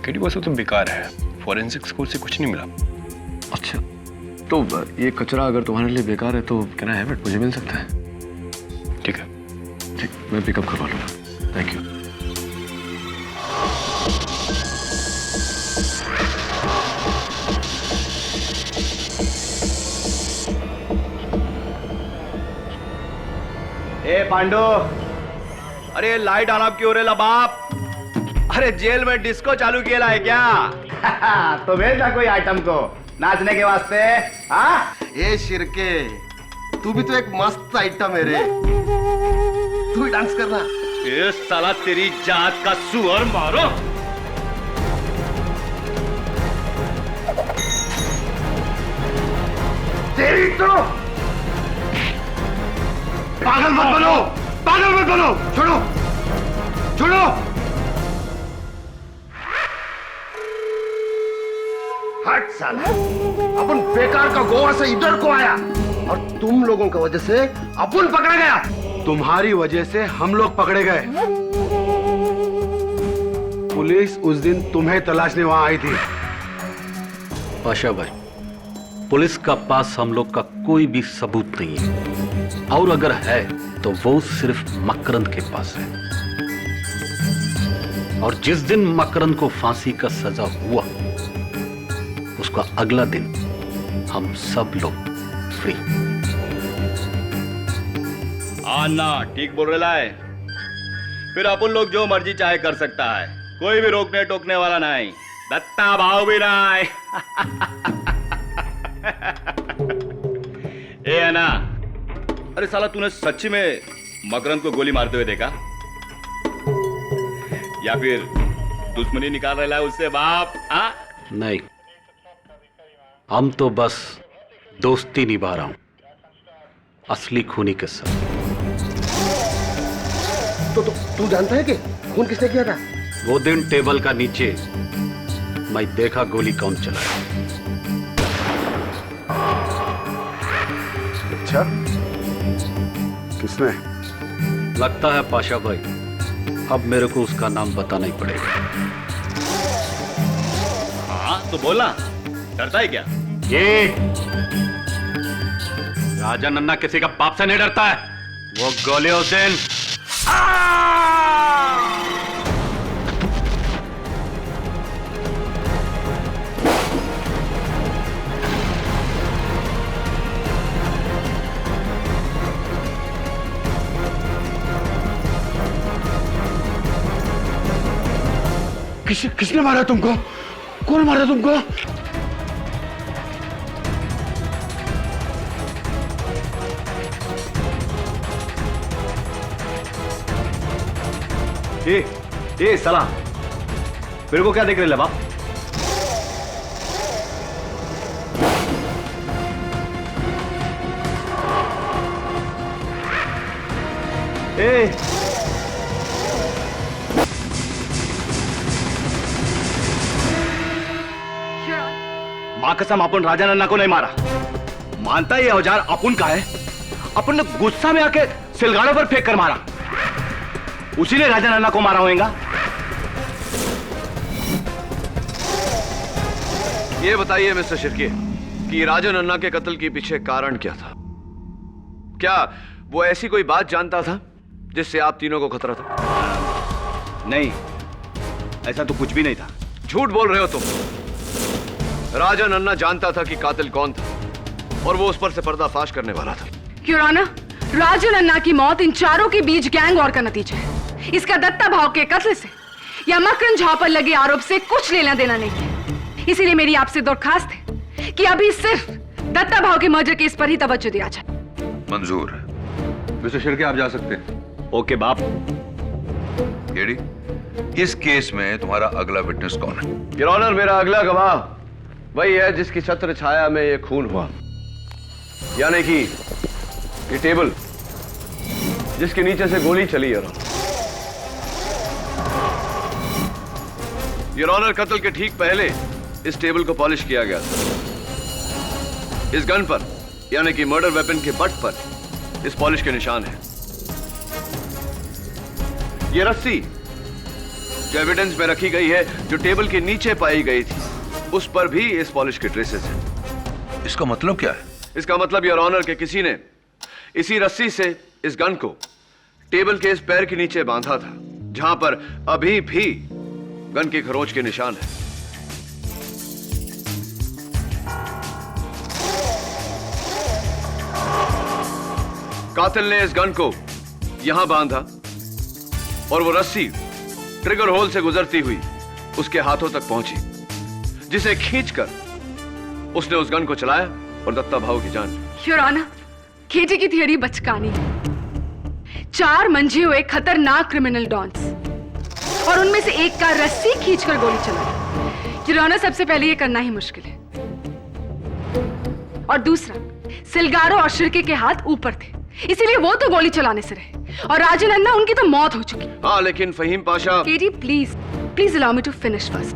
केडी वो सब तो बेकार है। फॉरेंसिक स्कूल से कुछ नहीं मिला। अच्छा, तो ये कचरा अगर तुम्हारे लिए बेकार है तो कैन आई हैव इट? मुझे मिल सकता है? ठीक है, ठीक, मैं पिकअप करवा लूँगा। Thank you. ए पांडु, अरे लाइट आलाप क्यों रे बाप? अरे जेल में डिस्को चालू किया है क्या? तो भेज ना कोई आइटम को नाचने के वास्ते। हाँ, ए शिरके, तू भी तो एक मस्त आइटम है रे, तू भी डांस करना। ये साला तेरी जात का सुअर मारो। तेरी तो पागल मत बनो, पागल मत बनो। छोड़ो, छोड़ो। हट साला, अपन बेकार का गोवा से इधर को आया और तुम लोगों की वजह से अपन पकड़ा गया। तुम्हारी वजह से हम लोग पकड़े गए। पुलिस उस दिन तुम्हें तलाशने वहां आई थी। पाशा भाई, पुलिस का पास हम लोग का कोई भी सबूत नहीं है, और अगर है तो वो सिर्फ मकरंद के पास है। और जिस दिन मकरंद को फांसी का सजा हुआ, उसका अगला दिन हम सब लोग फ्री। आना ठीक बोल रहा है। फिर अपन लोग जो मर्जी चाहे कर सकता है, कोई भी रोकने टोकने वाला नहीं, दत्ता भाव भी नहीं। ए अन्ना, अरे साला तूने सच्ची में मकरंद को गोली मारते हुए देखा या फिर दुश्मनी निकाल रहा है उससे बाप? हाँ, नहीं, हम तो बस दोस्ती निभा रहा हूं, असली खूनी के साथ। तो तू जानता है कि खून किसने किया था? वो दिन टेबल का नीचे मैं देखा गोली कौन चलाया। अच्छा, किसने? लगता है पाशा भाई, अब मेरे को उसका नाम बताना ही पड़ेगा। हाँ तो बोलना, डरता है क्या? ये राजन अन्ना किसी का बाप से नहीं डरता है। वो गोली उस दिन किसने मारा तुमको? कौन मारा तुमको? ए साला, मेरे को क्या देख रहे बाप? ए माँ कसम अपन राजा नन्ना को नहीं मारा। मानता ये औजार अपन का है। अपन ने गुस्सा में आके सिलगाड़ों पर फेंक कर मारा। उसी ने राजा नन्ना को मारा होगा। ये बताइए मिस्टर शिर्के कि राजा नन्ना के कत्ल के पीछे कारण क्या था? क्या वो ऐसी कोई बात जानता था जिससे आप तीनों को खतरा था? नहीं, ऐसा तो कुछ भी नहीं था। झूठ बोल रहे हो तुम। राजा नन्ना जानता था कि कातिल कौन था और वो उस पर से पर्दाफाश करने वाला था। योर ऑनर, राजा नन्ना की मौत इन चारों के बीच गैंग वॉर का नतीजा है। इसका दत्ता भाव के कत्ल से या मकरन झा पर लगे आरोप से कुछ लेना देना नहीं है। इसीलिए मेरी आपसे दरखास्त है कि अभी सिर्फ दत्ता भाव के मर्डर केस पर ही तवज्जो दिया जाए। मंजूर है। मिस्टर शिर्के, आप जा सकते हैं। ओके बाप। केडी, इस केस में तुम्हारा अगला विटनेस कौन है? योर ऑनर, मेरा अगला गवाह वही है जिसकी छत्र छाया में ये खून हुआ, यानी कि ये टेबल जिसके नीचे से गोली चली। योर ऑनर, कत्ल के ठीक पहले इस टेबल को पॉलिश किया गया था। इस गन पर यानी कि मर्डर वेपन के बट पर इस पॉलिश के निशान हैं। ये रस्सी जो एविडेंस में रखी गई है, जो टेबल के नीचे पाई गई थी, उस पर भी इस पॉलिश के ट्रेसेस हैं। इसका मतलब क्या है? इसका मतलब योर ऑनर के किसी ने इसी रस्सी से इस गन को टेबल के इस पैर के नीचे बांधा था, जहां पर अभी भी गन के खरोंच के निशान हैं। कातिल ने इस गन को यहां बांधा और वो रस्सी ट्रिगर होल से गुजरती हुई उसके हाथों तक पहुंची, जिसे खींचकर उसने उस गन को चलाया और दत्ता भाव की जान ली। योर ऑनर, केटी की थियरी बचकानी है। 4 मंझे हुए खतरनाक क्रिमिनल डॉन्स और उनमें से एक का रस्सी खींचकर गोली चलाई। योर ऑनर, सबसे पहले ये करना ही मुश्किल है, और दूसरा, सिलगारो और शिर्के के हाथ ऊपर थे, इसीलिए वो तो गोली चलाने से रहे, और राजा नन्ना उनकी तो मौत हो चुकी। हाँ, लेकिन Faheem Pasha. KT, please allow me to finish first.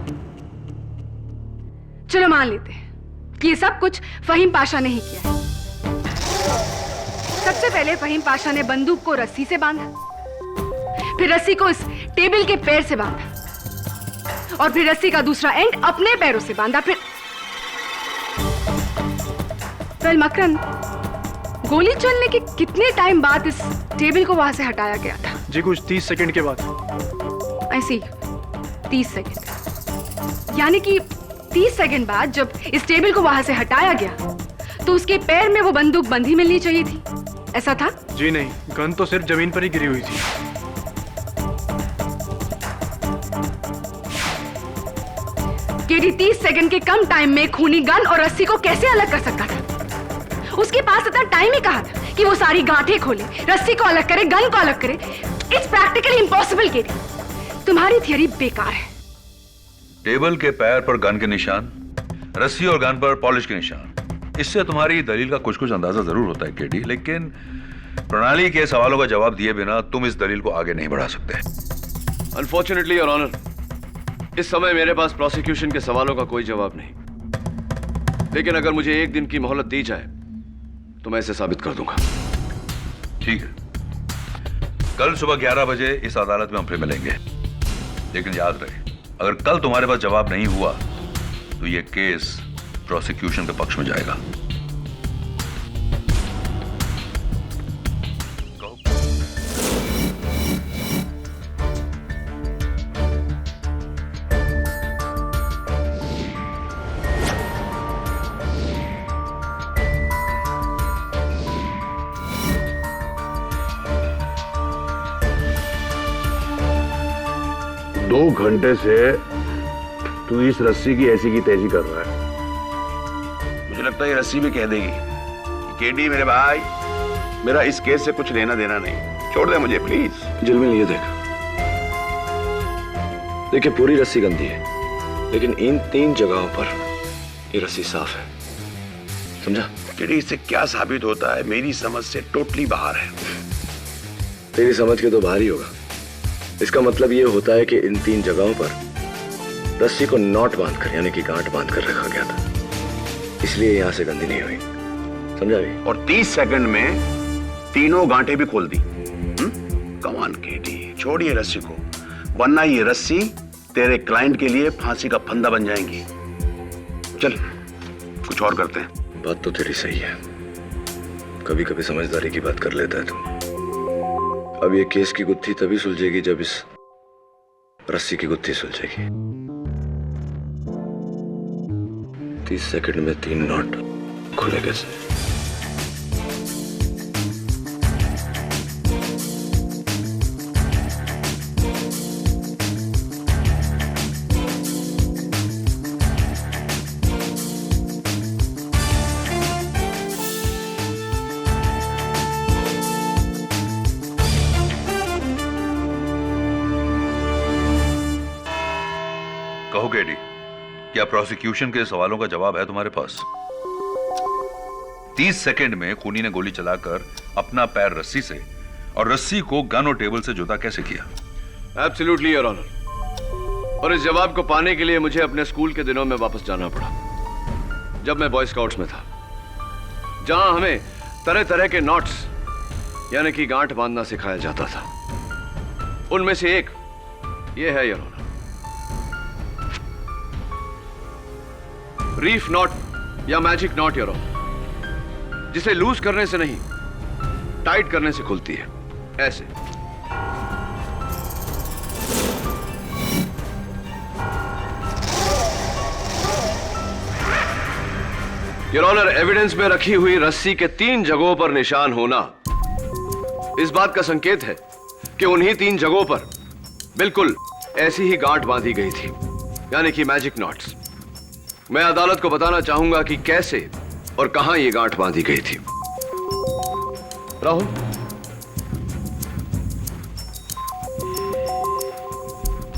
चलो मान लेते हैं कि ये सब कुछ फहीम पाशा ने ही किया है। सबसे पहले फहीम पाशा ने बंदूक को रस्सी से बांधा, फिर रस्सी को इस टेबल के पैर से बांधा, और फिर रस्सी का दूसरा एंड अपने पैरों से बांधा। फिर मकरन, गोली चलने के कितने टाइम बाद इस टेबल को वहां से हटाया गया था? जी कुछ 30 सेकंड के बाद। ऐसी 30 सेकंड, यानी कि 30 सेकंड बाद जब इस टेबल को वहां से हटाया गया तो उसके पैर में वो बंदूक बंधी मिलनी चाहिए थी, ऐसा था? जी नहीं, गन तो सिर्फ जमीन पर ही गिरी हुई थी। केडी 30 सेकंड के कम टाइम में खूनी गन और रस्सी को कैसे अलग कर सकता था? उसके पास इतना टाइम ही कहा था कि वो सारी गांठें खोले, रस्सी को अलग करे, गन को अलग करे? It's practically impossible. केडी, तुम्हारी थियरी बेकार है। टेबल के पैर पर गन के निशान, रस्सी और गन पर पॉलिश के निशान, इससे तुम्हारी दलील का कुछ कुछ अंदाजा जरूर होता है केडी, लेकिन प्रणाली के सवालों का जवाब दिए बिना तुम इस दलील को आगे नहीं बढ़ा सकते। अनफॉर्चुनेटली योर ऑनर, इस समय मेरे पास प्रोसिक्यूशन के सवालों का कोई जवाब नहीं, लेकिन अगर मुझे 1 दिन की मोहलत दी जाए तो मैं इसे साबित कर दूंगा। ठीक है, कल सुबह 11 बजे इस अदालत में हम फिर मिलेंगे, लेकिन याद रहे, अगर कल तुम्हारे पास जवाब नहीं हुआ तो यह केस प्रोसिक्यूशन के पक्ष में जाएगा। दो घंटे से तू इस रस्सी की ऐसी की तैसी कर रहा है। मुझे लगता है ये रस्सी भी कह देगी कि केडी मेरे भाई, मेरा इस केस से कुछ लेना देना नहीं, छोड़ दे मुझे प्लीज। जिलमिल, ये देखिए पूरी रस्सी गंदी है, लेकिन इन 3 जगहों पर ये रस्सी साफ है, समझा? केडी, इससे क्या साबित होता है? मेरी समझ से टोटली बाहर है। तेरी समझ के तो बाहर ही होगा। इसका मतलब ये होता है कि इन 3 जगहों पर रस्सी को नॉट बांधकर यानी कि गांठ बांधकर रखा गया था। इसलिए यहां से गंदी नहीं हुई, समझा भी? और 30 सेकंड में तीनों गांठें भी खोल दी। कमान केटी, छोड़िए रस्सी को, वरना ये रस्सी तेरे क्लाइंट के लिए फांसी का फंदा बन जाएंगी। चल कुछ और करते हैं। बात तो तेरी सही है, कभी कभी समझदारी की बात कर लेता है तू। अब ये केस की गुत्थी तभी सुलझेगी जब इस रस्सी की गुत्थी सुलझेगी। 30 सेकंड में 3 नॉट खुले कैसे? कहो केडी, क्या प्रोसिक्यूशन के सवालों का जवाब है तुम्हारे पास? 30 सेकंड में खूनी ने गोली चलाकर अपना पैर रस्सी से और रस्सी को गन और टेबल से जुदा कैसे किया? Absolutely your honour. और इस जवाब को पाने के लिए मुझे अपने स्कूल के दिनों में वापस जाना पड़ा, जब मैं बॉय स्काउट्स में था, जहां हमें तरह तरह के नॉट्स यानी कि गांठ बांधना सिखाया जाता था। उनमें से एक ये है योर ऑनर, रीफ नॉट या मैजिक नॉट योर ऑनर, जिसे लूज करने से नहीं टाइट करने से खुलती है, ऐसे। योर ऑनर, एविडेंस में रखी हुई रस्सी के 3 जगहों पर निशान होना इस बात का संकेत है कि उन्हीं 3 जगहों पर बिल्कुल ऐसी ही गांठ बांधी गई थी, यानी कि मैजिक नॉट्स। मैं अदालत को बताना चाहूंगा कि कैसे और कहां यह गांठ बांधी गई थी। Rahul,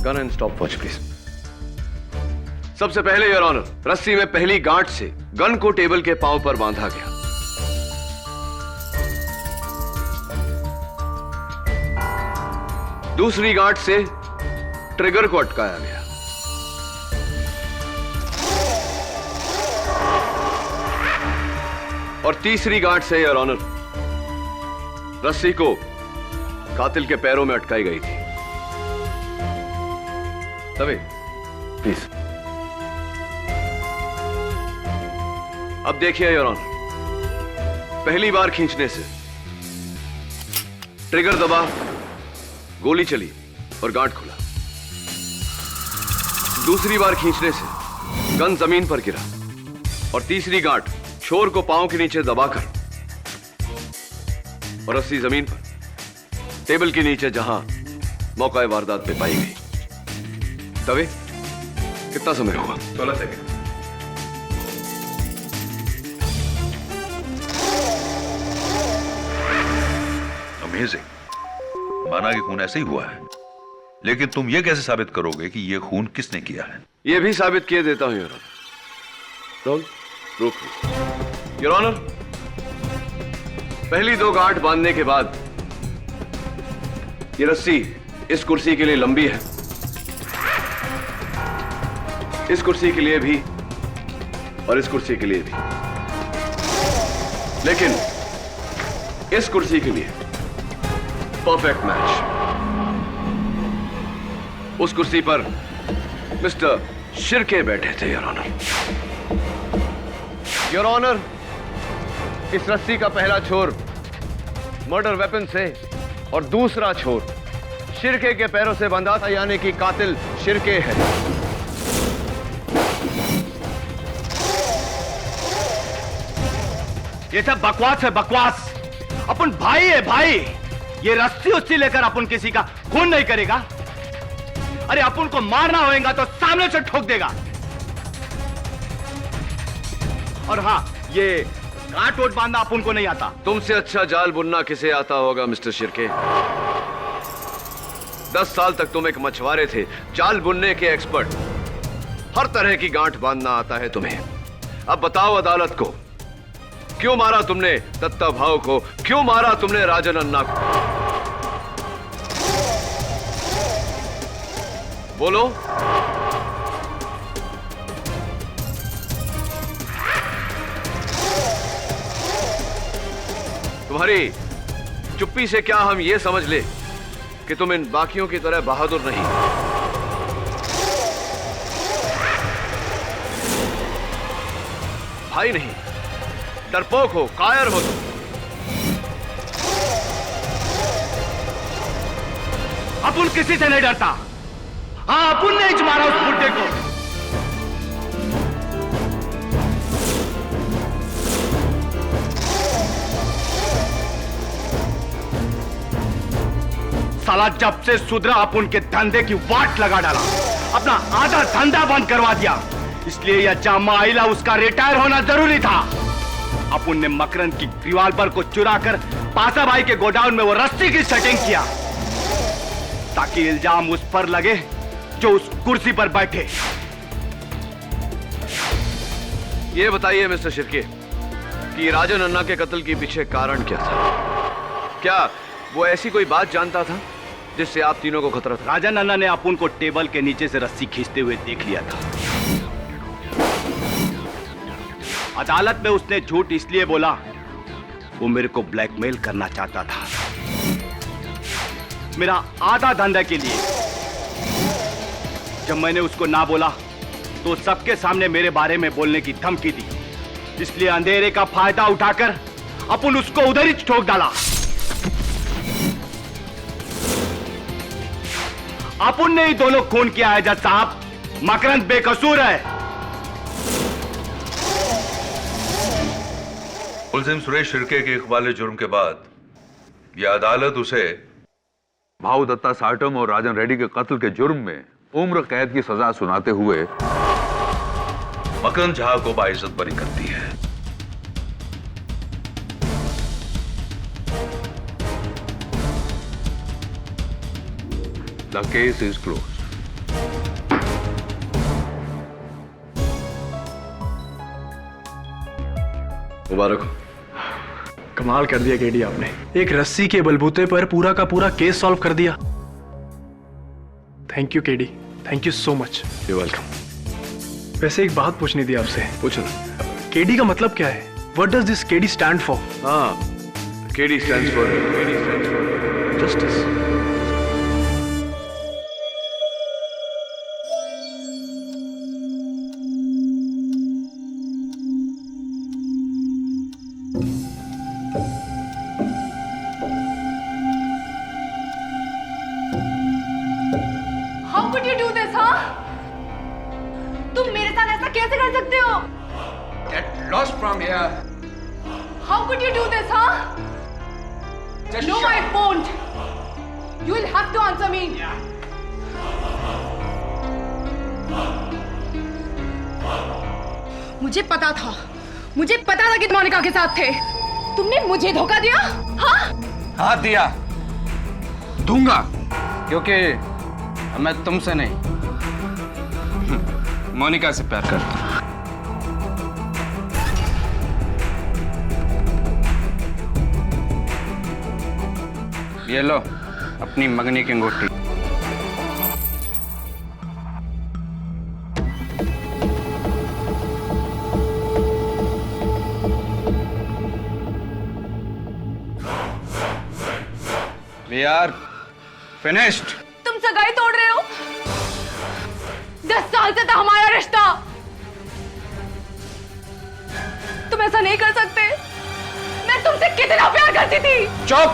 gun and stop watch please. सबसे पहले योर ऑनर, रस्सी में पहली गांठ से गन को टेबल के पांव पर बांधा गया। दूसरी गांठ से ट्रिगर को अटकाया गया। और तीसरी गांठ से योर ऑनर, रस्सी को कातिल के पैरों में अटकाई गई थी। तभी प्लीज। अब देखिए योर ऑनर, पहली बार खींचने से ट्रिगर दबा, गोली चली और गांठ खुला। दूसरी बार खींचने से गन जमीन पर गिरा और तीसरी गांठ छोर को पांव के नीचे दबाकर और रस्सी जमीन पर टेबल के नीचे जहां मौका वारदात पे पाई गई। तभी कितना समय हुआ? 16 सेकंड। अमेजिंग। माना कि खून ऐसे ही हुआ है, लेकिन तुम यह कैसे साबित करोगे कि यह खून किसने किया है? यह भी साबित किए देता हूं योर ऑनर। रोक योर ऑनर, पहली 2 गांठ बांधने के बाद ये रस्सी इस कुर्सी के लिए लंबी है, इस कुर्सी के लिए भी और इस कुर्सी के लिए भी, लेकिन इस कुर्सी के लिए परफेक्ट मैच। उस कुर्सी पर मिस्टर शिर्के बैठे थे योर ऑनर। योर ऑनर, इस रस्सी का पहला छोर मर्डर वेपन से और दूसरा छोर शिर्के के पैरों से बंधा था, यानी कि कातिल शिर्के है। ये सब बकवास है, बकवास। अपन भाई है भाई। ये रस्सी उस्सी लेकर अपन किसी का खून नहीं करेगा। अरे अपन को मारना होगा तो सामने से ठोक देगा। और हाँ, ये गांठ वोट बांधना अपन को नहीं आता। तुमसे अच्छा जाल बुनना किसे आता होगा मिस्टर शिर्के? 10 साल तक तुम एक मछुआरे थे, जाल बुनने के एक्सपर्ट। हर तरह की गांठ बांधना आता है तुम्हें। अब बताओ अदालत को, क्यों मारा तुमने दत्ता भाव को? क्यों मारा तुमने राजन अन्ना को? बोलो। तुम्हारी चुप्पी से क्या हम ये समझ ले कि तुम इन बाकियों की तरह बहादुर नहीं? भाई नहीं, डरपोक हो, कायर हो तुम। अपुन किसी से नहीं डरता। हाँ, अपुन ने ही मारा उस बुड्ढे को। साला जब से सुधरा अपुन के धंधे की वाट लगा डाला, अपना आधा धंधा बंद करवा दिया। इसलिए यह जामा आइला उसका रिटायर होना जरूरी था। अपुन ने मकरंद की रिवॉल्वर को चुराकर पासा भाई के गोडाउन में वो रस्सी की सेटिंग किया ताकि इल्जाम उस पर लगे जो उस कुर्सी पर बैठे। ये बताइए मिस्टर शिर्के कि राजन अन्ना के कत्ल के पीछे कारण क्या था? क्या वो ऐसी कोई बात जानता था जिससे आप तीनों को खतरा था? राजन अन्ना ने अपुन को टेबल के नीचे से रस्सी खींचते हुए देख लिया था। अदालत में उसने झूठ इसलिए बोला, वो मेरे को ब्लैकमेल करना चाहता था, मेरा आधा धंधा के लिए। जब मैंने उसको ना बोला तो सबके सामने मेरे बारे में बोलने की धमकी दी। इसलिए अंधेरे का फायदा उठाकर अपुन उसको उधर ही ठोक डाला। अपुन ने ही दोनों खून किया है जज साहब। मकरंद बेकसूर है। मुलजिम सुरेश शिर्के के इकबाल जुर्म के बाद यह अदालत उसे भाऊ दत्ता साटम और राजन रेड्डी के कत्ल के जुर्म में उम्र कैद की सजा सुनाते हुए मकरंद झा को बाइज्जत बरी करती है। The case is closed. मुबारक हो। कमाल कर दिया केडी आपने। एक रस्सी के बलबूते पर पूरा का पूरा केस सॉल्व कर दिया। Thank you KD, thank you so much. You welcome. वैसे एक बात पूछनी थी आपसे। पूछो। केडी का मतलब क्या है? What does this KD stand for? हाँ, KD stands for justice. How could you do this, huh? तुम मेरे साथ ऐसा कैसे कर सकते हो? Get lost from here. How could you do this, huh? Just No, shut I up. won't. You will have to answer me. मुझे पता था कि तुम मोनिका के साथ थे। तुमने मुझे धोखा दिया, हाँ? हाँ दिया, दूंगा, क्योंकि मैं तुमसे नहीं मोनिका से प्यार करता हूं। ये लो अपनी मंगनी की अंगूठी। We are finished. तुम सगाई तोड़ रहे हो? 10 साल से था हमारा रिश्ता। तुम ऐसा नहीं कर सकते। मैं तुमसे कितना प्यार करती थी। चुप।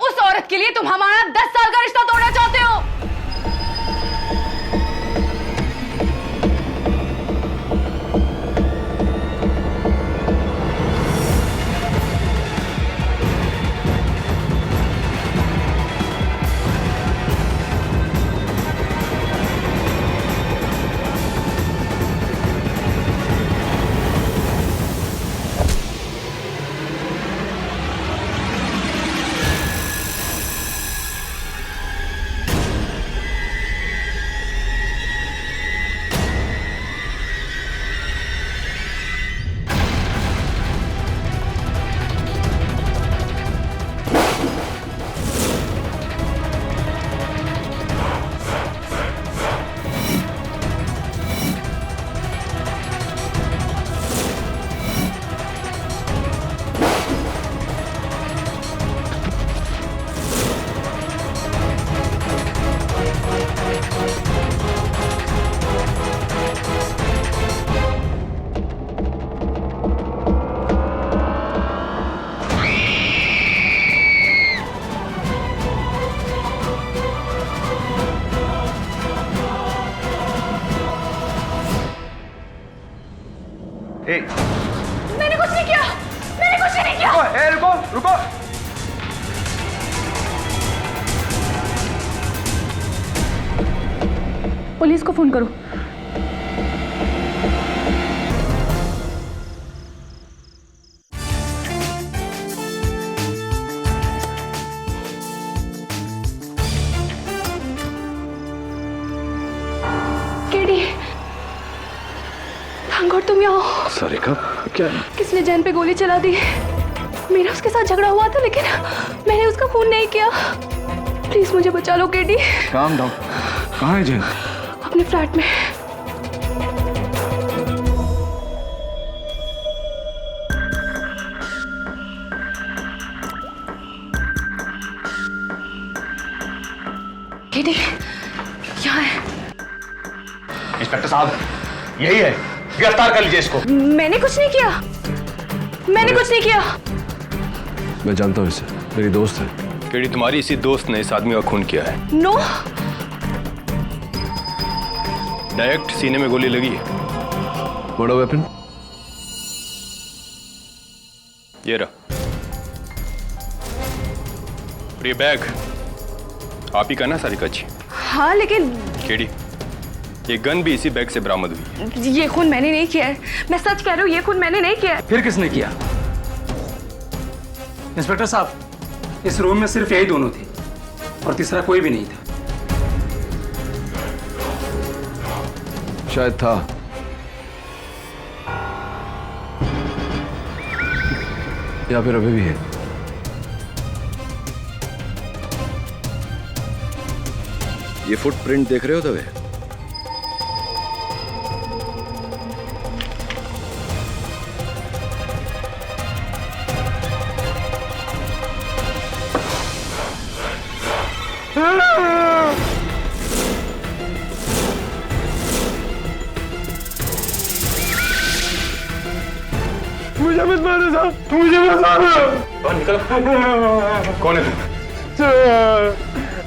उस औरत के लिए तुम हमारा 10 साल का रिश्ता तोड़ना चाहते हो। मैंने कुछ नहीं किया, मैंने कुछ नहीं किया। रुको रुको। पुलिस को फोन करो। गॉड तुम यहाँ हो। सारिका क्या? किसने जैन पे गोली चला दी? मेरा उसके साथ झगड़ा हुआ था लेकिन मैंने उसका खून नहीं किया। प्लीज मुझे बचा लो केडी। Calm down. कहाँ है जैन? अपने फ्लैट में। केडी यहाँ है। इंस्पेक्टर साहब यही है, गिरफ्तार कर लीजिए इसको। मैंने कुछ नहीं किया, मैंने कुछ नहीं किया। मैं जानता हूँ इसे, मेरी दोस्त है। केडी तुम्हारी इसी दोस्त ने इस आदमी का खून किया है। नो। डायरेक्ट सीने में गोली लगी है। बड़ा वेपन? ये रहा। और ये बैग आप ही का ना सारिका जी? हाँ लेकिन केडी ये गन भी इसी बैग से बरामद हुई है। ये खून मैंने नहीं किया है, मैं सच कह रहा हूँ, ये खून मैंने नहीं किया है। फिर किसने किया? इंस्पेक्टर साहब इस रूम में सिर्फ यही दोनों थे और तीसरा कोई भी नहीं था। शायद था। या फिर अभी भी है। ये फुटप्रिंट देख रहे हो तवे? मुझे मत मारो साहब, मुझे मत मारो। निकल। कौन है तुम?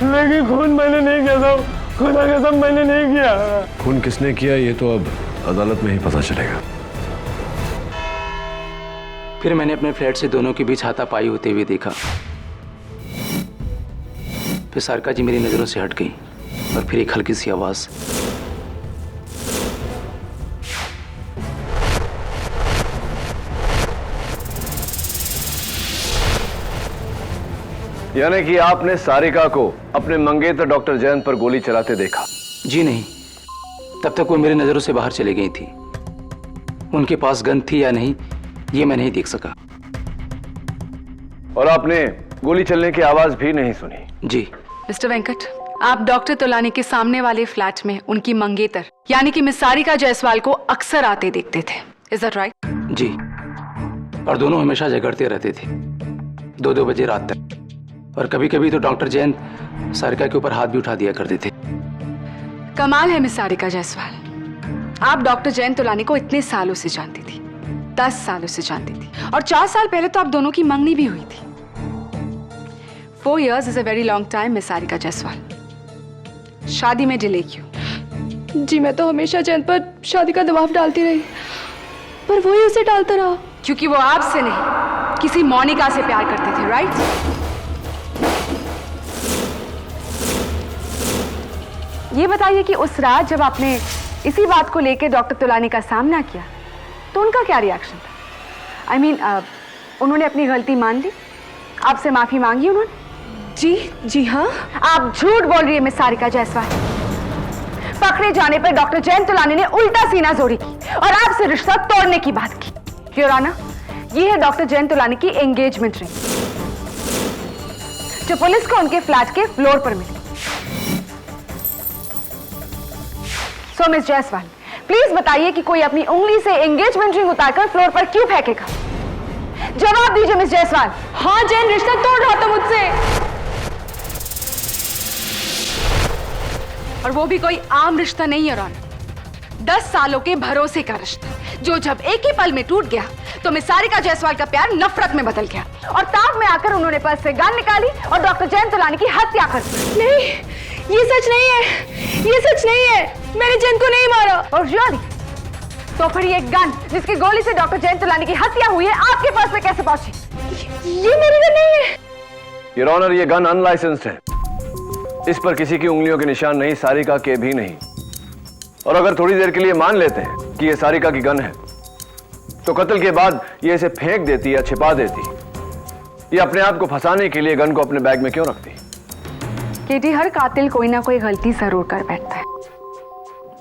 लेकिन खून मैंने नहीं किया साहब, खुदा कसम मैंने नहीं किया। खून किसने किया ये तो अब अदालत में ही पता चलेगा। फिर मैंने अपने फ्लैट से दोनों के बीच हाथापाई होते हुए देखा। फिर सारिका जी मेरी नजरों से हट गई और फिर एक हल्की सी आवाज। यानी कि आपने सारिका को अपने मंगेतर डॉक्टर जैन पर गोली चलाते देखा? जी नहीं, तब तक वो मेरी नजरों से बाहर चली गई थी। उनके पास गन थी या नहीं ये मैं नहीं देख सका। और आपने गोली चलने की आवाज भी नहीं सुनी? जी। मिस्टर वेंकट, आप डॉक्टर तोलानी के सामने वाले फ्लैट में उनकी मंगेतर यानी कि मिस सारिका जायसवाल को अक्सर आते देखते थे। Is that right? जी। और दोनों हमेशा झगड़ते रहते थे 2-2 बजे रात तक। और कभी कभी तो डॉक्टर जैन सारिका के ऊपर हाथ भी उठा दिया करते थे। कमाल है मिस सारिका जायसवाल, आप डॉक्टर जैन तोलानी को इतने सालों से जानती थी, 10 सालों से जानती थी। और 4 साल पहले तो आप दोनों की मंगनी भी हुई थी। 4 years is a very long time miss Sarika Jaiswal. शादी में डिले क्यों? जी मैं तो हमेशा जैन पर शादी का दबाव डालती रही, पर वही उसे डालता रहा। क्योंकि वो आपसे नहीं किसी मोनिका से प्यार करते थे, राइट? ये बताइए कि उस रात जब आपने इसी बात को लेकर डॉक्टर तोलानी का सामना किया तो उनका क्या रिएक्शन था? I mean, उन्होंने अपनी गलती मान ली, आपसे माफी मांगी उन्होंने? जी हाँ। आप झूठ बोल रही है मिस सारिका जायसवाल। पकड़े जाने पर डॉक्टर जैन तोलानी ने उल्टा सीना जोड़ी की और आपसे रिश्ता तोड़ने की बात की। योर ऑनर, ये है डॉक्टर जैन तोलानी की एंगेजमेंट रिंग जो पुलिस को उनके फ्लैट के फ्लोर पर मिली। सो मिस जायसवाल, प्लीज बताइए कि कोई अपनी उंगली से एंगेजमेंट रिंग उतारकर फ्लोर पर क्यों फेंकेगा? जवाब दीजिए मिस जायसवाल। हाँ, जैन रिश्ता तोड़ रहा था मुझसे, और वो भी कोई आम रिश्ता नहीं है रौनक, 10 सालों के भरोसे का रिश्ता जो जब एक ही पल में टूट गया तो मिस सारिका जायसवाल का प्यार नफरत में बदल गया और ताक में आकर उन्होंने पर्स से गन निकाली और डॉक्टर जैन तोलानी की हत्या कर दी। नहीं, ये सच नहीं है, ये सच नहीं है, मैंने जैन को नहीं मारा। और तो फिर ये गन जिसकी गोली से डॉक्टर जयंत तुलानी की हत्या हुई है आपके पास में कैसे पहुंची? ये मेरी गन नहीं है। योर ऑनर, ये गन अनलाइसेंस्ड है। इस पर किसी की उंगलियों के निशान नहीं, सारिका के भी नहीं। और अगर थोड़ी देर के लिए मान लेते हैं कि ये सारिका की गन है, तो कत्ल के बाद ये इसे फेंक देती या छिपा देती। ये अपने आप को फंसाने के लिए गन को अपने बैग में क्यों रखती? केटी, हर कातिल कोई ना कोई गलती जरूर कर बैठता है,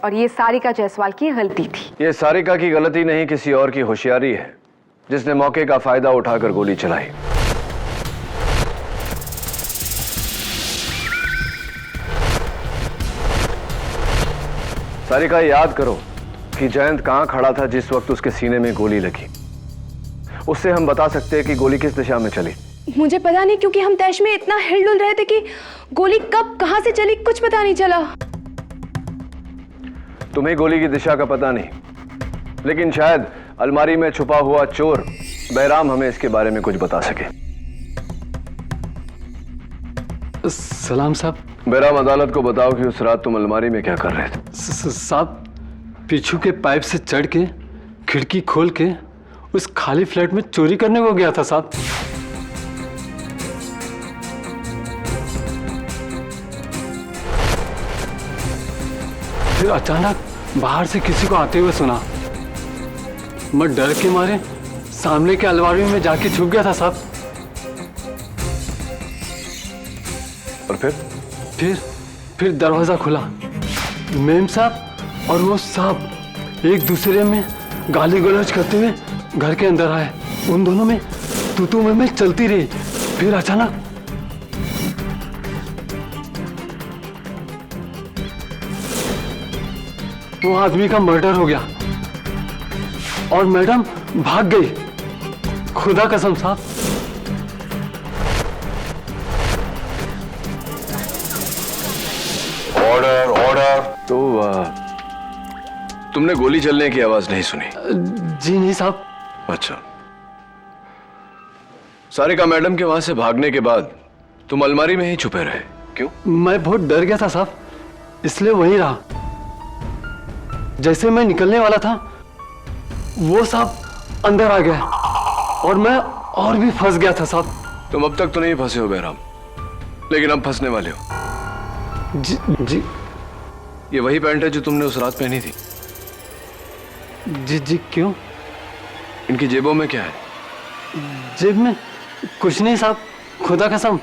और ये सारिका जायसवाल की गलती थी। ये सारिका की गलती नहीं, किसी और की होशियारी है, जिसने मौके का फायदा उठाकर गोली चलाई। सारिका, याद करो कि जयंत कहां खड़ा था जिस वक्त उसके सीने में गोली लगी। उससे हम बता सकते हैं कि गोली किस दिशा में चली। मुझे पता नहीं, क्योंकि हम तैश में इतना हिलडुल रहे थे कि गोली कब कहां से चली कुछ पता नहीं चला। तुम्हें गोली की दिशा का पता नहीं, लेकिन शायद अलमारी में छुपा हुआ चोर बैराम हमें इसके बारे में कुछ बता सके। सलाम साहब। बैराम, अदालत को बताओ कि उस रात तुम अलमारी में क्या कर रहे थे? साहब, पीछू के पाइप से चढ़ के खिड़की खोल के उस खाली फ्लैट में चोरी करने को गया था साहब। फिर अचानक बाहर से किसी को आते हुए सुना। मैं डर के मारे सामने के अलमारी में जाके छुप गया था साहब। और फिर दरवाजा खुला। मेम साहब और वो साहब एक दूसरे में गाली गलौज करते हुए घर के अंदर आए। उन दोनों में तू में चलती रही। फिर अचानक वो आदमी का मर्डर हो गया और मैडम भाग गई। खुदा कसम साहब। Order order. तो तुमने गोली चलने की आवाज नहीं सुनी? जी नहीं साहब। अच्छा, सारिका मैडम के वहां से भागने के बाद तुम अलमारी में ही छुपे रहे, क्यों? मैं बहुत डर गया था साहब, इसलिए वहीं रहा। जैसे मैं निकलने वाला था वो साहब अंदर आ गया और मैं और भी फंस गया था साहब। तुम अब तक तो नहीं फंसे हो बैराम, लेकिन अब फंसने वाले हो। जी। ये वही पैंट है जो तुमने उस रात पहनी थी? जी क्यों? इनकी जेबों में क्या है? जेब में कुछ नहीं साहब, खुदा कसम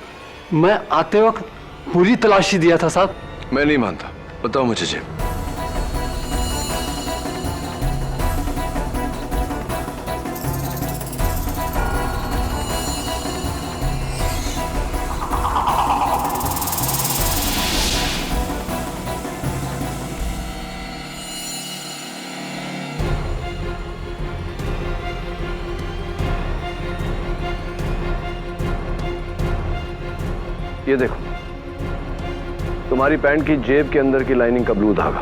मैं आते वक्त पूरी तलाशी दिया था साहब। मैं नहीं मानता, बताओ मुझे जेब। ये देखो, तुम्हारी पैंट की जेब के अंदर की लाइनिंग का ब्लू धागा।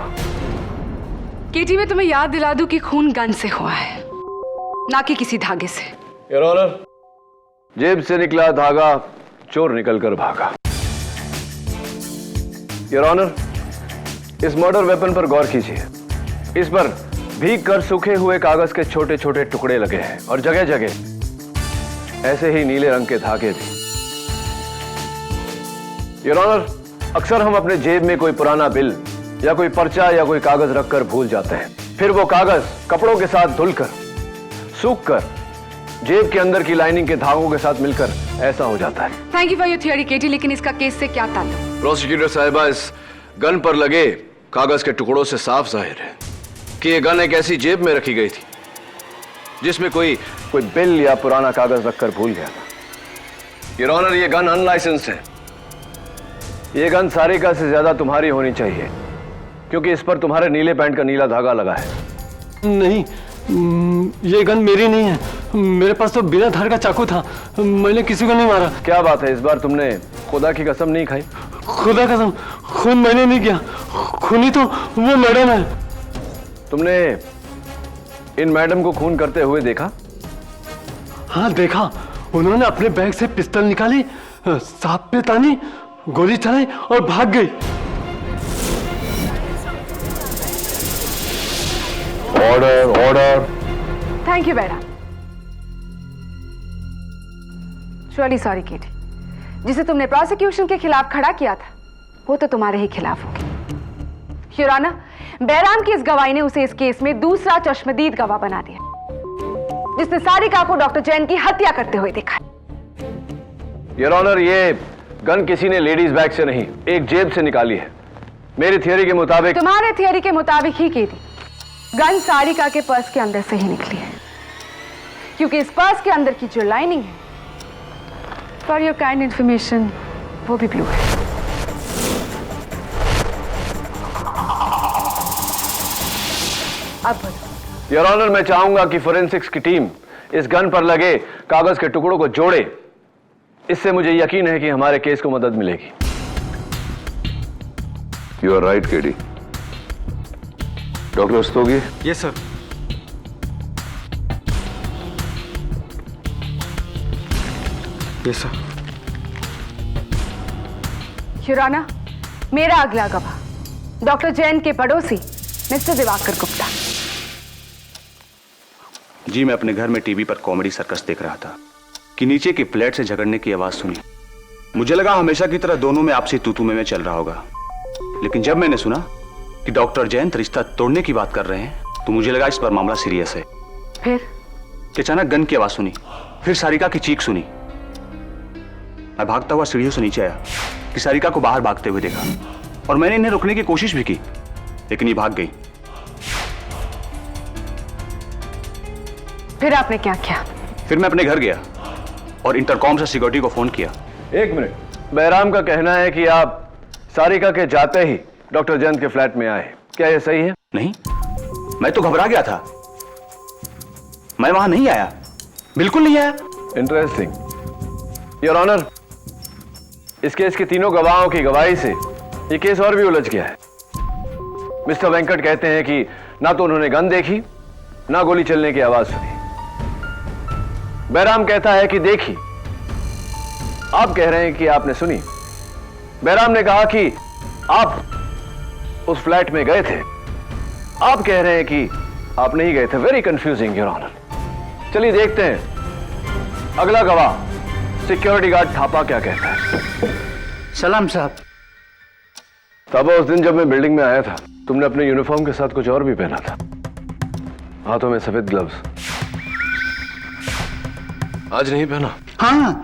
केटी, मैं तुम्हें याद दिला दूं कि खून गन से हुआ है, ना कि किसी धागे से। योर ऑनर, जेब से निकला धागा चोर निकलकर भागा। योर ऑनर, इस मर्डर वेपन पर गौर कीजिए। इस पर भीग कर सूखे हुए कागज के छोटे छोटे टुकड़े लगे हैं और जगह जगह ऐसे ही नीले रंग के धागे भी। योर ऑनर, अक्सर हम अपने जेब में कोई पुराना बिल या कोई पर्चा या कोई कागज रखकर भूल जाते हैं। फिर वो कागज कपड़ों के साथ धुलकर, सूखकर जेब के अंदर की लाइनिंग के धागों के साथ मिलकर ऐसा हो जाता है। Thank you for your theory KT, लेकिन इसका केस से क्या ताल्लुक? प्रोसिक्यूटर साहिबा, इस गन पर लगे कागज के टुकड़ों से साफ जाहिर है कि यह गन एक ऐसी जेब में रखी गई थी जिसमें कोई बिल या पुराना कागज रखकर भूल गया था। योर ऑनर, ये गन अनलाइसेंस्ड है। ये गन सारिका से ज्यादा तुम्हारी होनी चाहिए, क्योंकि इस पर तुम्हारे नीले पैंट का नीला धागा लगा है। नहीं, ये गन मेरी नहीं है। मेरे पास तो बिना धार का चाकू था, मैंने किसी को नहीं मारा। क्या बात है, इस बार तुमने खुदा की कसम नहीं खाई? खुदा कसम, खून मैंने नहीं किया, खूनी तो वो मैडम है। तुमने इन मैडम को खून करते हुए देखा? हाँ देखा, उन्होंने अपने बैग से पिस्तौल निकाली, सांप पे तानी, गोली चलाई और भाग गई। Order order. थैंक यू बेटा। रियली सॉरी केटी, जिसे तुमने प्रोसिक्यूशन के खिलाफ खड़ा किया था वो तो तुम्हारे ही खिलाफ होगी। योर ऑनर, बैराम की इस गवाही ने उसे इस केस में दूसरा चश्मदीद गवाह बना दिया, जिसने सारिका को डॉक्टर जैन की हत्या करते हुए देखा। योर ऑनर, ये गन किसी ने लेडीज बैग से नहीं, एक जेब से निकाली है। मेरी थियोरी के मुताबिक। तुम्हारे थियोरी के मुताबिक ही की थी। गन सारिका के पर्स के अंदर से ही निकली है, क्योंकि इस पर्स के अंदर की जो लाइनिंग है, फॉर योर काइंड इंफॉर्मेशन, वो भी ब्लू है। अब योर ऑनर, मैं चाहूंगा कि फोरेंसिक्स की टीम इस गन पर लगे कागज के टुकड़ों को जोड़े। इससे मुझे यकीन है कि हमारे केस को मदद मिलेगी। You are right KD. Doctor Rastogi. Yes sir. Yes sir. Your honour, मेरा अगला गवाह डॉक्टर जैन के पड़ोसी मिस्टर दिवाकर गुप्ता। जी, मैं अपने घर में टीवी पर कॉमेडी सर्कस देख रहा था कि नीचे की फ्लैट से झगड़ने की आवाज सुनी। मुझे लगा हमेशा की तरह दोनों में आपसी तू-तू में चल रहा होगा, लेकिन जब मैंने सुना कि डॉक्टर जैन रिश्ता तोड़ने की बात कर रहे हैं तो मुझे लगा इस पर मामला सीरियस है। फिर अचानक गन की आवाज सुनी, फिर सारिका की चीख सुनी। मैं भागता हुआ सीढ़ियों से नीचे आया कि सारिका को बाहर भागते हुए देखा, और मैंने इन्हें रोकने की कोशिश भी की, लेकिन ये भाग गई। फिर आपने क्या किया? फिर मैं अपने घर गया और इंटरकॉम से सिक्योरिटी को फोन किया। एक मिनट, बैराम का कहना है कि आप सारिका के जाते ही डॉक्टर जैन के फ्लैट में आए, क्या यह सही है? नहीं, मैं तो घबरा गया था, मैं वहां नहीं आया, बिल्कुल नहीं आया। इंटरेस्टिंग। योर ऑनर, इस केस के तीनों गवाहों की गवाही से यह केस और भी उलझ गया है। मिस्टर वेंकट कहते हैं कि ना तो उन्होंने गन देखी, ना गोली चलने की आवाज सुनी। बैराम कहता है कि देखी। आप कह रहे हैं कि आपने सुनी। बैराम ने कहा कि आप उस फ्लैट में गए थे, आप कह रहे हैं कि आप नहीं गए थे। Very confusing your honour. चलिए देखते हैं अगला गवाह सिक्योरिटी गार्ड थापा क्या कहता है। सलाम साहब। थापा, उस दिन जब मैं बिल्डिंग में आया था तुमने अपने यूनिफॉर्म के साथ कुछ और भी पहना था, हाथों में सफेद ग्लव्स। आज नहीं पहना? हाँ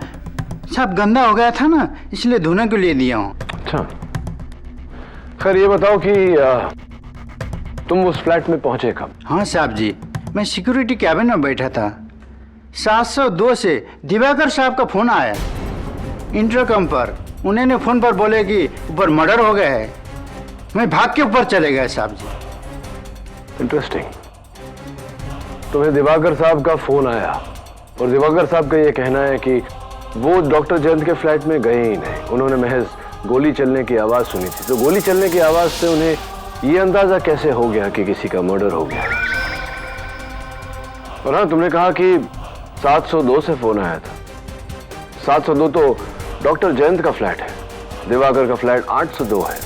साहब, गंदा हो गया था ना, इसलिए धोने के लिए दिया हूँ। अच्छा, खैर ये बताओ कि तुम उस फ्लैट में पहुंचे कब? हाँ साहब जी, मैं सिक्योरिटी कैबिन में बैठा था। 702 से दिवाकर साहब का फोन आया इंटरकम पर। उन्होंने फोन पर बोले कि ऊपर मर्डर हो गया है। मैं भाग के ऊपर चले गए साहब जी। इंटरेस्टिंग। तुम्हें दिवाकर साहब का फोन आया और दिवाकर साहब का यह कहना है कि वो डॉक्टर जैन के फ्लैट में गए ही नहीं, उन्होंने महज गोली चलने की आवाज सुनी थी। तो गोली चलने की आवाज से उन्हें यह अंदाजा कैसे हो गया कि किसी का मर्डर हो गया? और हाँ, तुमने कहा कि 702 से फोन आया था। 702 तो डॉक्टर जयंत का फ्लैट है, दिवाकर का फ्लैट 802 है,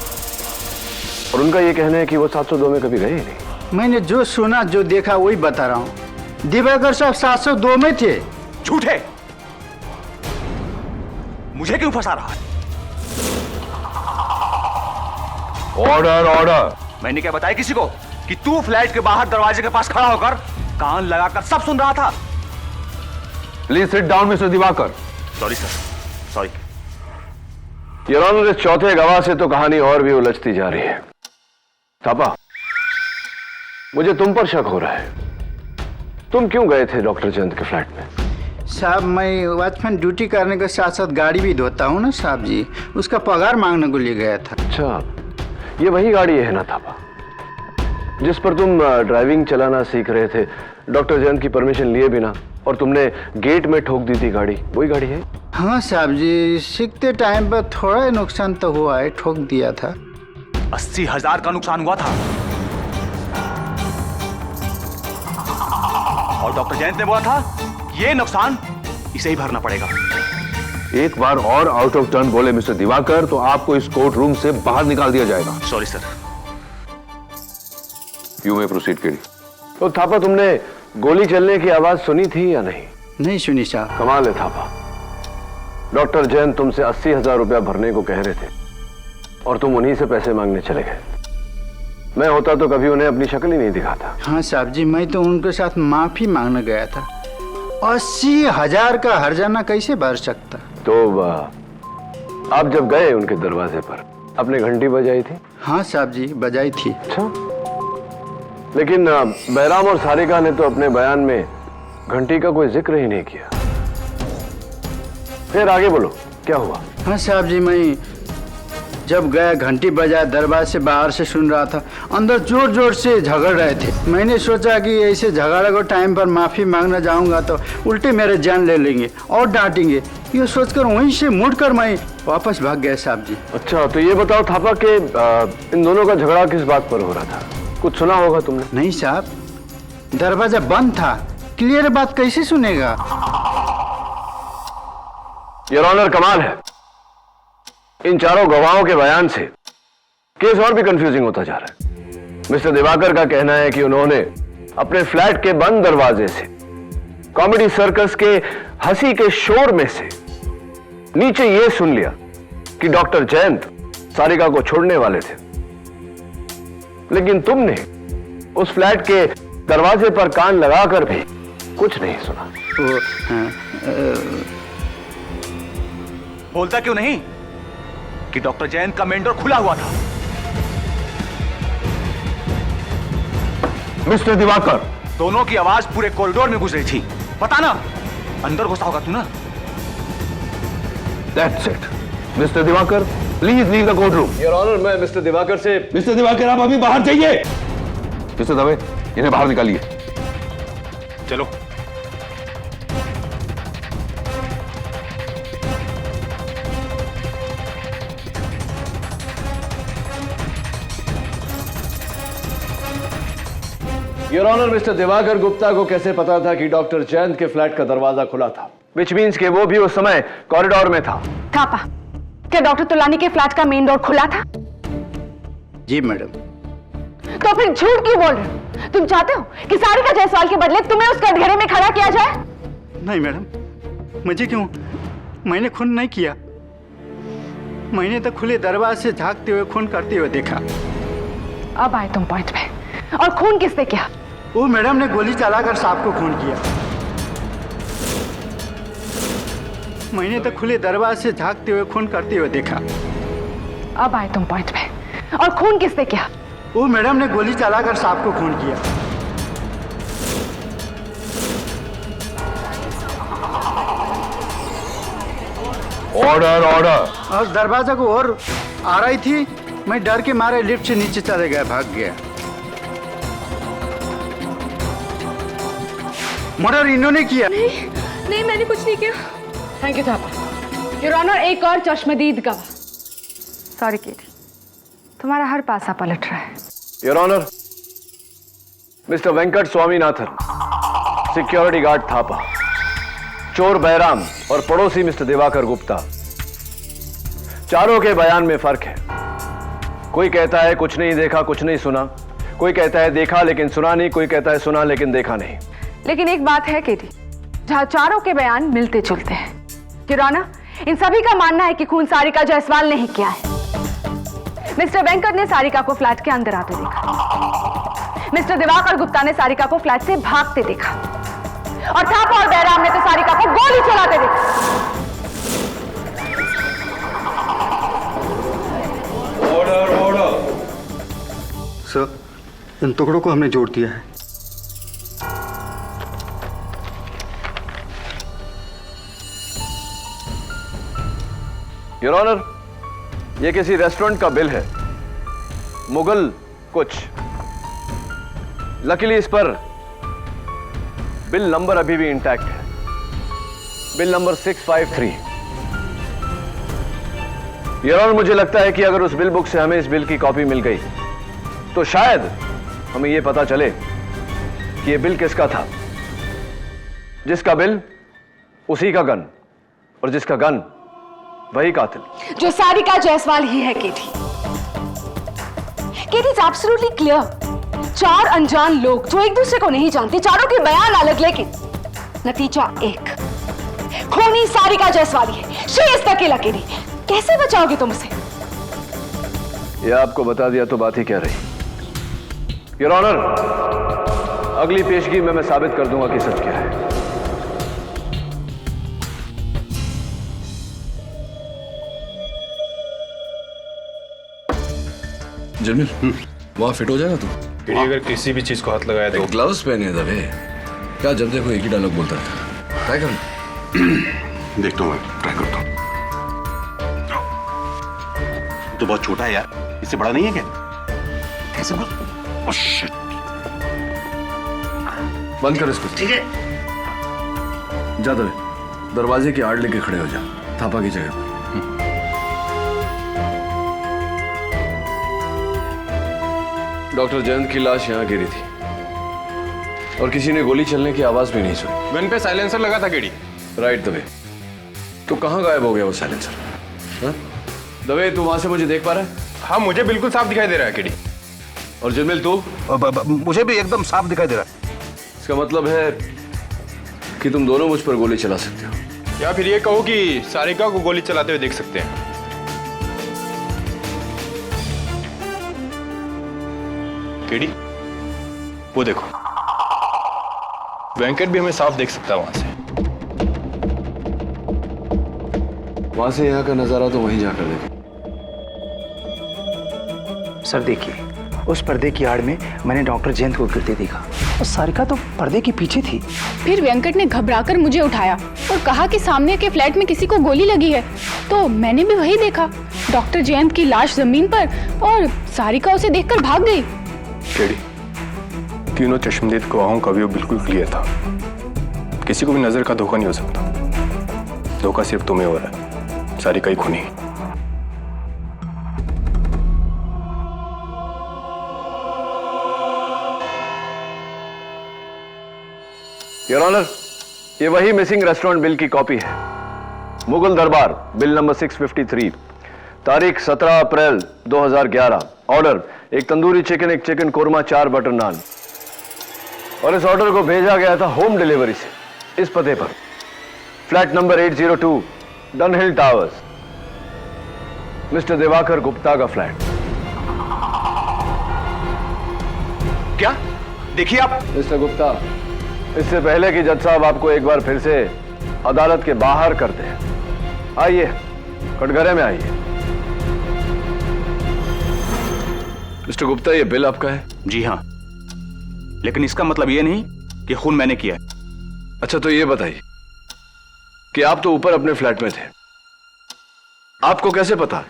और उनका यह कहना है कि वो 702 में कभी गए ही नहीं। मैंने जो सुना, जो देखा, वही बता रहा हूँ। दिवाकर साहब 702 में थे। झूठे, मुझे क्यों फंसा रहा है? Order order. मैंने क्या बताया किसी को कि तू फ्लैट के बाहर दरवाजे के पास खड़ा होकर कान लगाकर सब सुन रहा था? Please sit down mister Diwakar. Sorry sir, sorry. Your honour, इस चौथे गवाह से तो कहानी और भी उलझती जा रही है। थापा, मुझे तुम पर शक हो रहा है। तुम क्यों गए थे डॉक्टर जयंत के फ्लैट में? साहब, मैं वॉचमैन ड्यूटी करने के साथ साथ गाड़ी भी धोता हूँ ना साहब जी, उसका पगार मांगने को लिए गया था। अच्छा, ये वही गाड़ी है ना थापा जिस पर तुम ड्राइविंग चलाना सीख रहे थे डॉक्टर जयंत की परमिशन लिए बिना, और तुमने गेट में ठोक दी थी गाड़ी? वही गाड़ी है? हाँ साहब जी, सीखते टाइम पर थोड़ा नुकसान तो हुआ है, ठोक दिया था। 80,000 का नुकसान हुआ था, और डॉक्टर जयंत ने बोला था ये नुकसान इसे ही भरना पड़ेगा। एक बार और आउट ऑफ टर्न बोले मिस्टर दिवाकर तो आपको इस कोर्ट रूम से बाहर निकाल दिया जाएगा। Sorry sir. You may proceed KD. तो थापा, तुमने गोली चलने की आवाज सुनी थी या नहीं? नहीं सुनी साहब। कमाल है थापा, डॉक्टर जैन तुमसे 80,000 रुपया भरने को कह रहे थे और तुम उन्हीं से पैसे मांगने चले गए। मैं होता तो कभी उन्हें अपनी शक्ल ही नहीं दिखाता। हाँ साहब जी, मैं तो उनके साथ माफी मांगने गया था। 80,000 का हर्जाना कैसे भर सकता? तो आप जब गए उनके दरवाजे पर अपने घंटी बजाई थी? हाँ साहब जी, बजाई थी। अच्छा, लेकिन बहराम और सारिका ने तो अपने बयान में घंटी का कोई जिक्र ही नहीं किया। फिर आगे बोलो, क्या हुआ? हाँ साहब जी, मैं जब गया घंटी बजाया, दरवाजे से बाहर से सुन रहा था, अंदर जोर जोर से झगड़ रहे थे। मैंने सोचा कि ऐसे झगड़े को टाइम पर माफी मांगना जाऊंगा तो उल्टे मेरे जान ले लेंगे और डांटेंगे। ये सोचकर वहीं से मुड़कर मैं वापस भाग गया साहब जी। अच्छा, तो ये बताओ थापा कि इन दोनों का झगड़ा किस बात पर हो रहा था? कुछ सुना होगा तुमने? नहीं साहब, दरवाजा बंद था, क्लियर बात कैसे सुनेगा? योर ऑनर, कमाल है, इन चारों गवाहों के बयान से केस और भी कंफ्यूजिंग होता जा रहा है। मिस्टर दिवाकर का कहना है कि उन्होंने अपने फ्लैट के बंद दरवाजे से कॉमेडी सर्कस के हंसी के शोर में से नीचे यह सुन लिया कि डॉक्टर जयंत सारिका को छोड़ने वाले थे, लेकिन तुमने उस फ्लैट के दरवाजे पर कान लगाकर भी कुछ नहीं सुना। बोलता क्यों नहीं कि डॉक्टर जयंत का मेन डोर खुला हुआ था? मिस्टर दिवाकर, दोनों की आवाज पूरे कॉरिडोर में गुजरी थी। पता ना अंदर घुसा होगा तू ना। That's it. Mister Diwakar, please leave the courtroom. Your honour, मैं मिस्टर दिवाकर से। मिस्टर दिवाकर, आप अभी बाहर जाइए। मिस्टर दवे, इन्हें बाहर निकालिए। चलो। Your honour, mister Diwakar Gupta को कैसे पता था कि डॉक्टर जयंत के फ्लैट का दरवाजा खुला था? विच मीन्स कि वो भी उस समय कॉरिडोर में था। थापा, क्या डॉक्टर तुलानी के फ्लैट का मेन डोर खुला था? जी मैडम। तो फिर झूठ क्यों बोल रहे हो? तुम चाहते हो कि सारिका जायसवाल के बदले तुम्हें उस कटघरे में खड़ा किया जाए? नहीं मैडम, मुझे क्यों? मैंने खून नहीं किया। मैंने तो खुले दरवाजे से झांकते हुए खून करते हुए देखा। अब आए तुम पॉइंट पे। और खून किसने किया? वो मैडम ने गोली चलाकर सांप को खून किया। मैंने तो खुले दरवाजे से झांकते हुए खून करते हुए देखा। अब आए तुम पॉइंट पे। और खून किसने किया? वो मैडम ने गोली चलाकर सांप को खून किया। Order, order. और दरवाजा को और आ रही थी, मैं डर के मारे लिफ्ट से नीचे चले गया, भाग गया। मर्डर इन्होंने किया। नहीं, मैंने कुछ नहीं किया। Thank you Thapa. Your honour, एक और चश्मदीद गवाह। सॉरी केटी, तुम्हारा हर पासा पलट रहा है। Your honour, mister Venkat Swaminathan, security guard Thapa, चोर बहराम और पड़ोसी मिस्टर दिवाकर गुप्ता, चारों के बयान में फर्क है। कोई कहता है कुछ नहीं देखा, कुछ नहीं सुना। कोई कहता है देखा लेकिन सुना नहीं। कोई कहता है सुना लेकिन देखा नहीं। लेकिन एक बात है केटी, जहां चारों के बयान मिलते जुलते हैं। योर ऑनर, इन सभी का मानना है कि खून सारिका जायसवाल ने ही किया है। मिस्टर वेंकट ने सारिका को फ्लैट के अंदर आते देखा। मिस्टर दिवाकर गुप्ता ने सारिका को फ्लैट से भागते देखा। और थापा और बहराम ने तो सारिका को गोली चलाते देखा। Order, order. सर, इन टुकड़ों को हमने जोड़ दिया है। योर ऑनर, ये किसी रेस्टोरेंट का बिल है, मुगल कुछ। लकीली इस पर बिल नंबर अभी भी इंटैक्ट है, बिल नंबर 653। योर ऑनर, मुझे लगता है कि अगर उस बिल बुक से हमें इस बिल की कॉपी मिल गई तो शायद हमें यह पता चले कि यह बिल किसका था। जिसका बिल उसी का गन, और जिसका गन वही कातिल, जो सारिका जायसवाल ही है। केटी, केटी इज एब्सोल्युटली क्लियर। चार अनजान लोग जो एक दूसरे को नहीं जानते, चारों के बयान अलग, लेकिन नतीजा एक। खूनी सारिका जायसवाली है, she is the killer KD. कैसे बचाओगे तुम उसे? ये आपको बता दिया तो बात ही क्या रही। योर ऑनर, अगली पेशगी में मैं साबित कर दूंगा कि सच क्या है। जमील, वहां फिट हो जाएगा तू? अगर किसी भी चीज को हाथ लगाया तो ग्लव्स पहने दबे। क्या जब देखो एक ही डायलॉग बोलता था। ट्राई कर। देखता हूँ, मैं ट्राई करता हूँ। तो बहुत छोटा है यार, इससे बड़ा नहीं है क्या? कैसे बोल? Oh shit. बंद कर इसको। ठीक है। जा दबे, दरवाजे की आड़ लेके खड़े हो जा, थापा की जगह पर। डॉक्टर जयंत की लाश यहाँ गिरी थी और किसी ने गोली चलने की आवाज भी नहीं सुनी। गन पे साइलेंसर लगा था केडी। राइट दबे। तो कहाँ गायब हो गया वो साइलेंसर? हाँ? दबे, तू वहां से मुझे देख पा रहा है? हाँ, मुझे बिल्कुल साफ दिखाई दे रहा है केडी। और जमील तू? मुझे भी एकदम साफ दिखाई दे रहा है। इसका मतलब है कि तुम दोनों मुझ पर गोली चला सकते हो, या फिर ये कहो कि सारिका को गोली चलाते हुए देख सकते हैं। केडी, वो देखो, वेंकट भी हमें साफ देख सकता है वहां से। वहां से यहाँ का नजारा तो वहीं जाकर देखो। सर देखिए, उस पर्दे की आड़ में मैंने डॉक्टर जयंत को गिरते देखा और सारिका तो पर्दे के पीछे थी। फिर वेंकट ने घबराकर मुझे उठाया और कहा कि सामने के फ्लैट में किसी को गोली लगी है। तो मैंने भी वही देखा, डॉक्टर जयंत की लाश जमीन पर और सारिका उसे देखकर भाग गई। केडी, तीनों चश्मदीद गवाहों का व्यू बिल्कुल क्लियर था। किसी को भी नजर का धोखा नहीं हो सकता। धोखा सिर्फ तुम्हें हो रहा है, सारिका ही खूनी। योर ऑनर, ये वही मिसिंग रेस्टोरेंट बिल की कॉपी है। मुगल दरबार, बिल नंबर 653, तारीख 17 अप्रैल 2011। ऑर्डर, एक तंदूरी चिकन, एक चिकन कोरमा, 4 बटर नान। और इस ऑर्डर को भेजा गया था होम डिलीवरी से इस पते पर, flat number 802, Dunhill towers, mister Diwakar Gupta का फ्लैट। क्या? देखिए आप। मिस्टर गुप्ता, इससे पहले कि जज साहब आपको एक बार फिर से अदालत के बाहर करते हैं, आइए कटघरे में आइए। मिस्टर गुप्ता, ये बिल आपका है? जी हाँ, लेकिन इसका मतलब ये नहीं कि खून मैंने किया है। अच्छा, तो ये बताइए कि आप तो ऊपर अपने फ्लैट में थे, आपको कैसे पता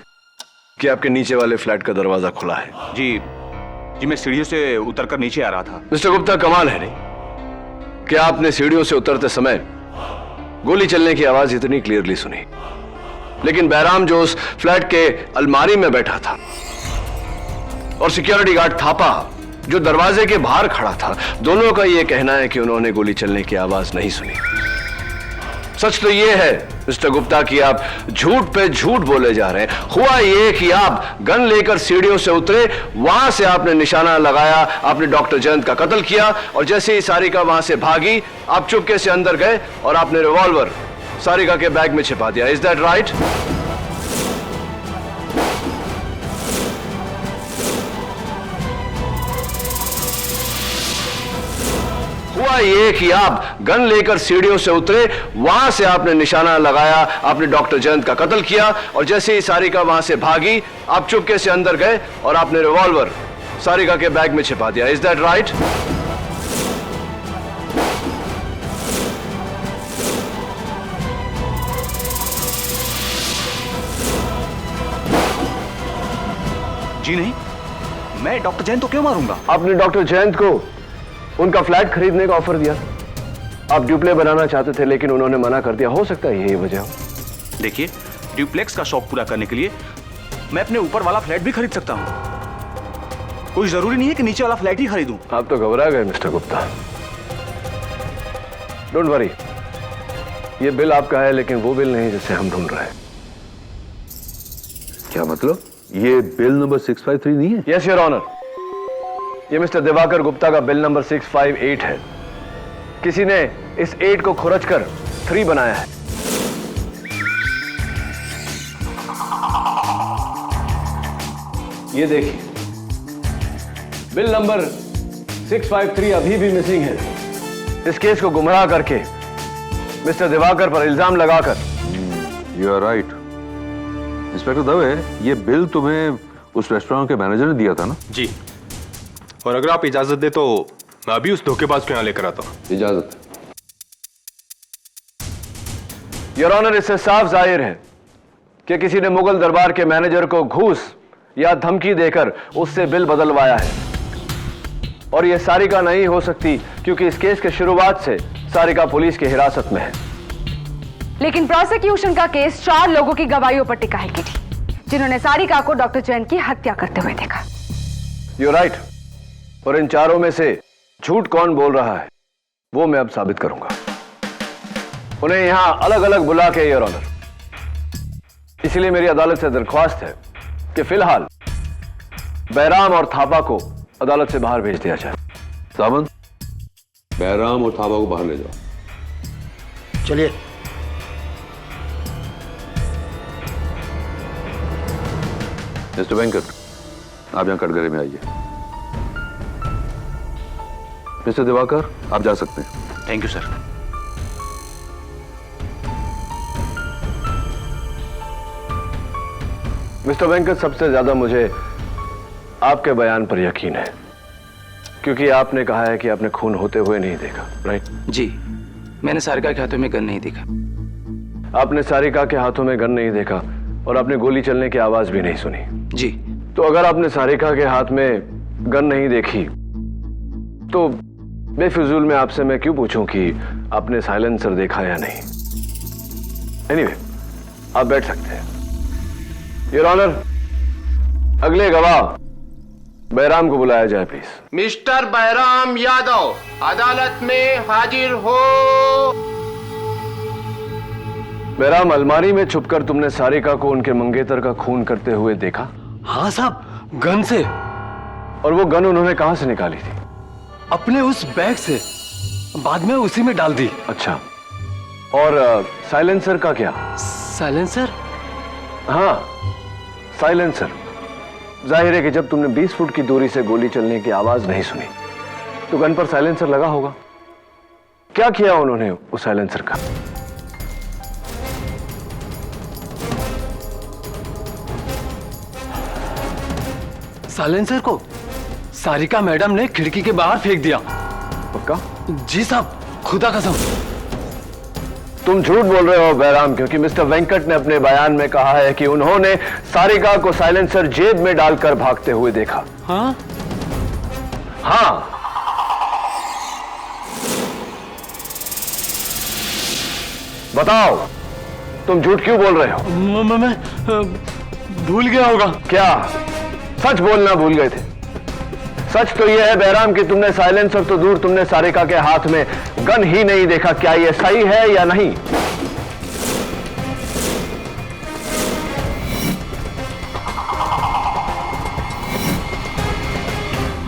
कि आपके नीचे वाले फ्लैट का दरवाजा खुला है? जी मैं सीढ़ियों से उतरकर नीचे आ रहा था। मिस्टर गुप्ता, कमाल है नहीं कि आपने सीढ़ियों से उतरते समय गोली चलने की आवाज इतनी क्लियरली सुनी, लेकिन बैराम जो उस फ्लैट के अलमारी में बैठा था और सिक्योरिटी गार्ड थापा जो दरवाजे के बाहर खड़ा था, दोनों का यह कहना है कि उन्होंने गोली चलने की आवाज नहीं सुनी। सच तो यह है मिस्टर गुप्ता कि आप झूठ पे झूठ बोले जा रहे हैं। हुआ यह कि आप गन लेकर सीढ़ियों से उतरे, वहां से आपने निशाना लगाया, आपने डॉक्टर जयंत का कत्ल किया और जैसे ही सारिका वहां से भागी, आप चुपके से अंदर गए और आपने रिवॉल्वर सारिका के बैग में छिपा दिया। Is that right? हुआ यह कि आप गन लेकर सीढ़ियों से उतरे, वहां से आपने निशाना लगाया, आपने डॉक्टर जयंत का कत्ल किया और जैसे ही सारिका वहां से भागी, आप चुपके से अंदर गए और आपने रिवॉल्वर सारिका के बैग में छिपा दिया। Is that right? जी नहीं, मैं डॉक्टर जयंत को क्यों मारूंगा? आपने डॉक्टर जयंत को उनका फ्लैट खरीदने का ऑफर दिया, आप ड्यूप्ले बनाना चाहते थे लेकिन उन्होंने मना कर दिया। हो सकता है यही वजह हो। देखिए, ड्यूप्लेक्स का शौक पूरा करने के लिए मैं अपने ऊपर वाला फ्लैट भी खरीद सकता हूं। कोई जरूरी नहीं है कि नीचे वाला फ्लैट ही खरीदूं। आप तो घबरा गए मिस्टर गुप्ता। डोंट वरी, ये बिल आपका है लेकिन वो बिल नहीं जिसे हम ढूंढ रहे हैं। क्या मतलब? ये बिल नंबर 653 नहीं है? यस योर ऑनर, ये मिस्टर दिवाकर गुप्ता का बिल नंबर 658 है। किसी ने इस 8 को खुरच कर 3 बनाया है। ये देखिए, बिल नंबर 653 अभी भी मिसिंग है। इस केस को गुमराह करके मिस्टर दिवाकर पर इल्जाम लगाकर। You are right inspector Dave, ये बिल तुम्हें उस रेस्टोरेंट के मैनेजर ने दिया था ना? जी, और अगर आप इजाजत दे तो मैं अभी उस धोखेबाज को यहां लेकर आता हूं। इजाजत। योर ऑनर, इससे साफ जाहिर है कि किसी ने मुगल दरबार के मैनेजर को घूस या धमकी देकर उससे बिल बदलवाया है, और यह सारिका नहीं हो सकती क्योंकि इस केस के शुरुआत से सारिका पुलिस की हिरासत में है। लेकिन प्रोसिक्यूशन का केस 4 लोगों की गवाहियों पर टिका है किटी, जिन्होंने सारिका को डॉक्टर जैन की हत्या करते हुए देखा। यू राइट, और इन 4 में से झूठ कौन बोल रहा है वो मैं अब साबित करूंगा। उन्हें यहां अलग अलग बुला के, योर ऑनर, इसलिए मेरी अदालत से दरख्वास्त है कि फिलहाल बैराम और थापा को अदालत से बाहर भेज दिया जाए। सामंत, बैराम और थापा को बाहर ले जाओ। चलिए। मिस्टर वेंकट, आप यहां कटघरे में आइए। मिस्टर दिवाकर, आप जा सकते हैं। Thank you sir. Mister Venkat, सबसे ज्यादा मुझे आपके बयान पर यकीन है, क्योंकि आपने कहा है कि आपने खून होते हुए नहीं देखा, राइट? जी, मैंने सारिका के हाथों में गन नहीं देखा। आपने सारिका के हाथों में गन नहीं देखा और आपने गोली चलने की आवाज भी नहीं सुनी। जी। तो अगर आपने सारिका के हाथ में गन नहीं देखी तो बेफिजूल में आपसे मैं क्यों पूछूं कि आपने साइलेंसर देखा या नहीं? एनीवे, आप बैठ सकते हैं। योर ऑनर, अगले गवाह बैराम को बुलाया जाए प्लीज। मिस्टर बैराम यादव अदालत में हाजिर हो। बैराम, अलमारी में छुपकर तुमने सारिका को उनके मंगेतर का खून करते हुए देखा? हाँ साहब, गन से। और वो गन उन्होंने कहां से निकाली थी? अपने उस बैग से, बाद में उसी में डाल दी। अच्छा, और साइलेंसर का क्या? साइलेंसर? हाँ, साइलेंसर। जाहिर है कि जब तुमने 20 फुट की दूरी से गोली चलने की आवाज नहीं सुनी तो गन पर साइलेंसर लगा होगा। क्या किया उन्होंने उस साइलेंसर का? साइलेंसर को सारिका मैडम ने खिड़की के बाहर फेंक दिया। पक्का? जी साहब, खुदा कसम। तुम झूठ बोल रहे हो बैराम, क्योंकि मिस्टर वेंकट ने अपने बयान में कहा है कि उन्होंने सारिका को साइलेंसर जेब में डालकर भागते हुए देखा। हाँ? हाँ। बताओ, तुम झूठ क्यों बोल रहे हो? मैं भूल गया होगा। क्या सच बोलना भूल गए थे? सच तो यह है बैराम कि तुमने साइलेंसर तो दूर, तुमने सारिका के हाथ में गन ही नहीं देखा। क्या यह सही है या नहीं?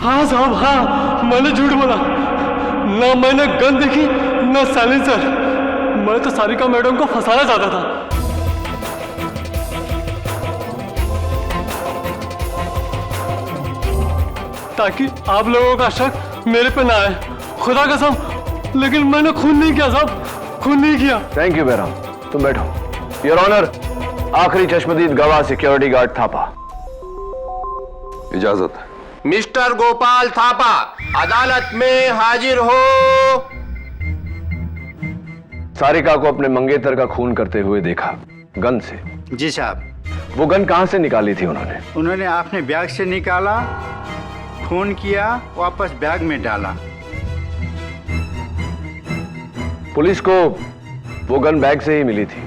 हाँ साहब, हाँ, मैंने झूठ बोला। ना मैंने गन देखी, ना साइलेंसर। मैं तो सारिका मैडम को फंसाना चाहता था। ताकि आप लोगों का शक मेरे पे ना आए। खुदा कसम, लेकिन मैंने खून नहीं किया साहब, खून नहीं किया। थैंक यू बैराम, तुम बैठो। योर ऑनर, आखिरी चश्मदीद गवाह सिक्योरिटी गार्ड थापा। इजाजत। मिस्टर गोपाल थापा अदालत में हाजिर हो। सारिका को अपने मंगेतर का खून करते हुए देखा, गन से। जी साहब। वो गन कहां से निकाली थी उन्होंने? उन्होंने अपने बैग से निकाला, खून किया, वापस बैग में डाला। पुलिस को वो गन बैग से ही मिली थी,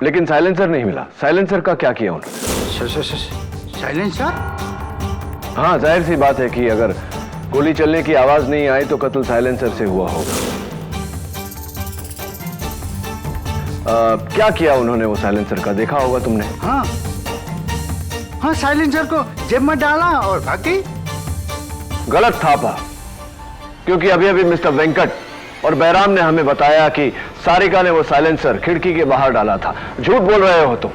लेकिन साइलेंसर नहीं मिला। साइलेंसर का क्या किया उन्होंने? साइलेंसर? हाँ, जाहिर सी बात है कि अगर गोली चलने की आवाज नहीं आई तो कत्ल साइलेंसर से हुआ होगा। क्या किया उन्होंने वो साइलेंसर का? देखा होगा तुमने। हाँ हाँ, साइलेंसर को जेब में डाला और भाग गई। गलत थापा, क्योंकि अभी अभी मिस्टर वेंकट और बैराम ने हमें बताया कि सारिका ने वो साइलेंसर खिड़की के बाहर डाला था। झूठ बोल रहे हो तुम।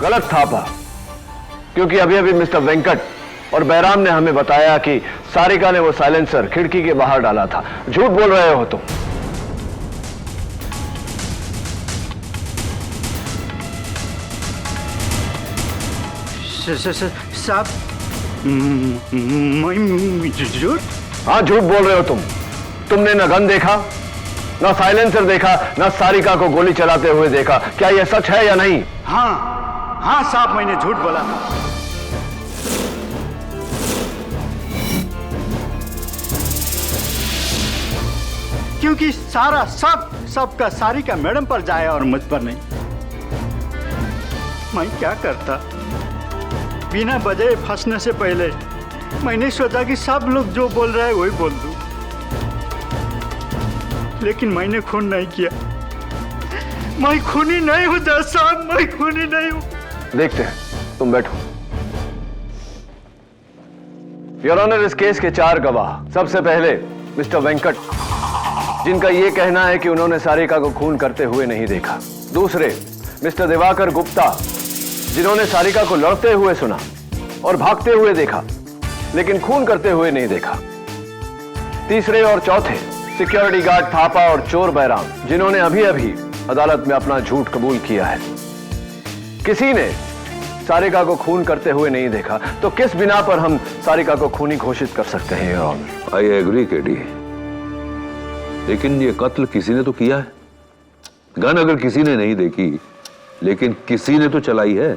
गलत थापा, क्योंकि अभी अभी मिस्टर वेंकट और बैराम ने हमें बताया कि सारिका ने वो साइलेंसर खिड़की के बाहर डाला था। झूठ बोल रहे हो तुम। साहब, झूठ? हाँ, झूठ बोल रहे हो तुम। तुमने न गन देखा, न साइलेंसर देखा, न सारिका को गोली चलाते हुए देखा। क्या यह सच है या नहीं? हाँ साहब, मैंने झूठ बोला। क्योंकि सारा सबका सारिका मैडम पर जाए और मुझ पर नहीं। मैं क्या करता, बिना वजह फंसने से पहले मैंने सोचा कि सब लोग जो बोल रहे हैं वही बोल दूं, लेकिन मैंने खून नहीं किया। मैं खूनी नहीं हूं जज साहब, मैं खूनी नहीं हूं। देखते हैं, तुम बैठो। योर ऑनर, इस केस के 4 गवाह। सबसे पहले मिस्टर वेंकट, जिनका यह कहना है कि उन्होंने सारिका को खून करते हुए नहीं देखा। दूसरे मिस्टर दिवाकर गुप्ता, जिन्होंने सारिका को लड़ते हुए सुना और भागते हुए देखा, लेकिन खून करते हुए नहीं देखा। तीसरे और चौथे सिक्योरिटी गार्ड थापा और चोर बैराम, जिन्होंने अभी अभी अदालत में अपना झूठ कबूल किया है। किसी ने सारिका को खून करते हुए नहीं देखा, तो किस बिना पर हम सारिका को खूनी घोषित कर सकते हैं, your honour? I agree KD, लेकिन ये कत्ल किसी ने तो किया है। गन अगर किसी ने नहीं देखी, लेकिन किसी ने तो चलाई है।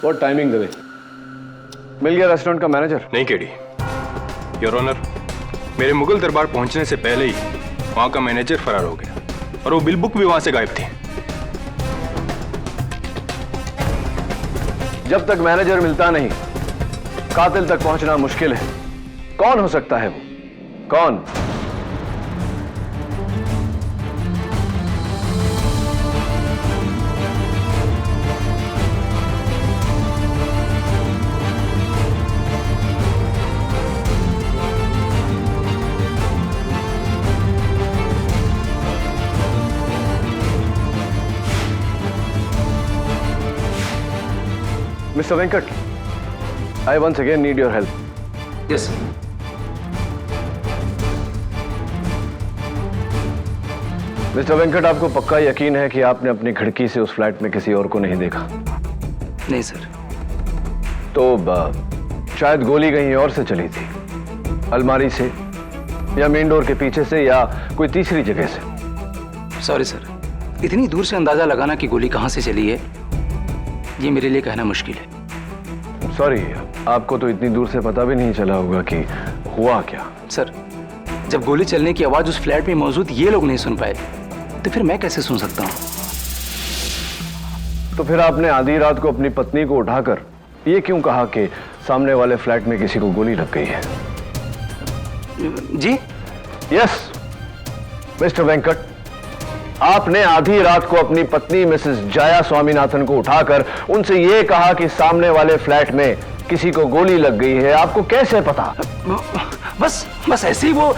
What timing Dave? मिल गया रेस्टोरेंट का मैनेजर? नहीं केडी, योर ऑनर, मेरे मुगल दरबार पहुंचने से पहले ही वहां का मैनेजर फरार हो गया और वो बिल बुक भी वहां से गायब थी। जब तक मैनेजर मिलता नहीं, कातिल तक पहुंचना मुश्किल है। कौन हो सकता है वो? कौन? Mr. Venkat, I once again need your help. Yes. Mister Venkat, आपको पक्का यकीन है कि आपने अपनी खिड़की से उस फ्लैट में किसी और को नहीं देखा? नहीं सर। तो शायद गोली कहीं और से चली थी, अलमारी से या मेन डोर के पीछे से या कोई तीसरी जगह से। सॉरी सर, इतनी दूर से अंदाजा लगाना कि गोली कहां से चली है, ये मेरे लिए कहना मुश्किल है। सॉरी, आपको तो इतनी दूर से पता भी नहीं चला होगा कि हुआ क्या। सर, जब गोली चलने की आवाज उस फ्लैट में मौजूद ये लोग नहीं सुन पाए, तो फिर मैं कैसे सुन सकता हूं? तो फिर आपने आधी रात को अपनी पत्नी को उठाकर ये क्यों कहा कि सामने वाले फ्लैट में किसी को गोली लग गई है? जी? यस मिस्टर वेंकट, आपने आधी रात को अपनी पत्नी मिसेस जया स्वामीनाथन को उठाकर उनसे यह कहा कि सामने वाले फ्लैट में किसी को गोली लग गई है। आपको कैसे पता? बस ऐसे ही वो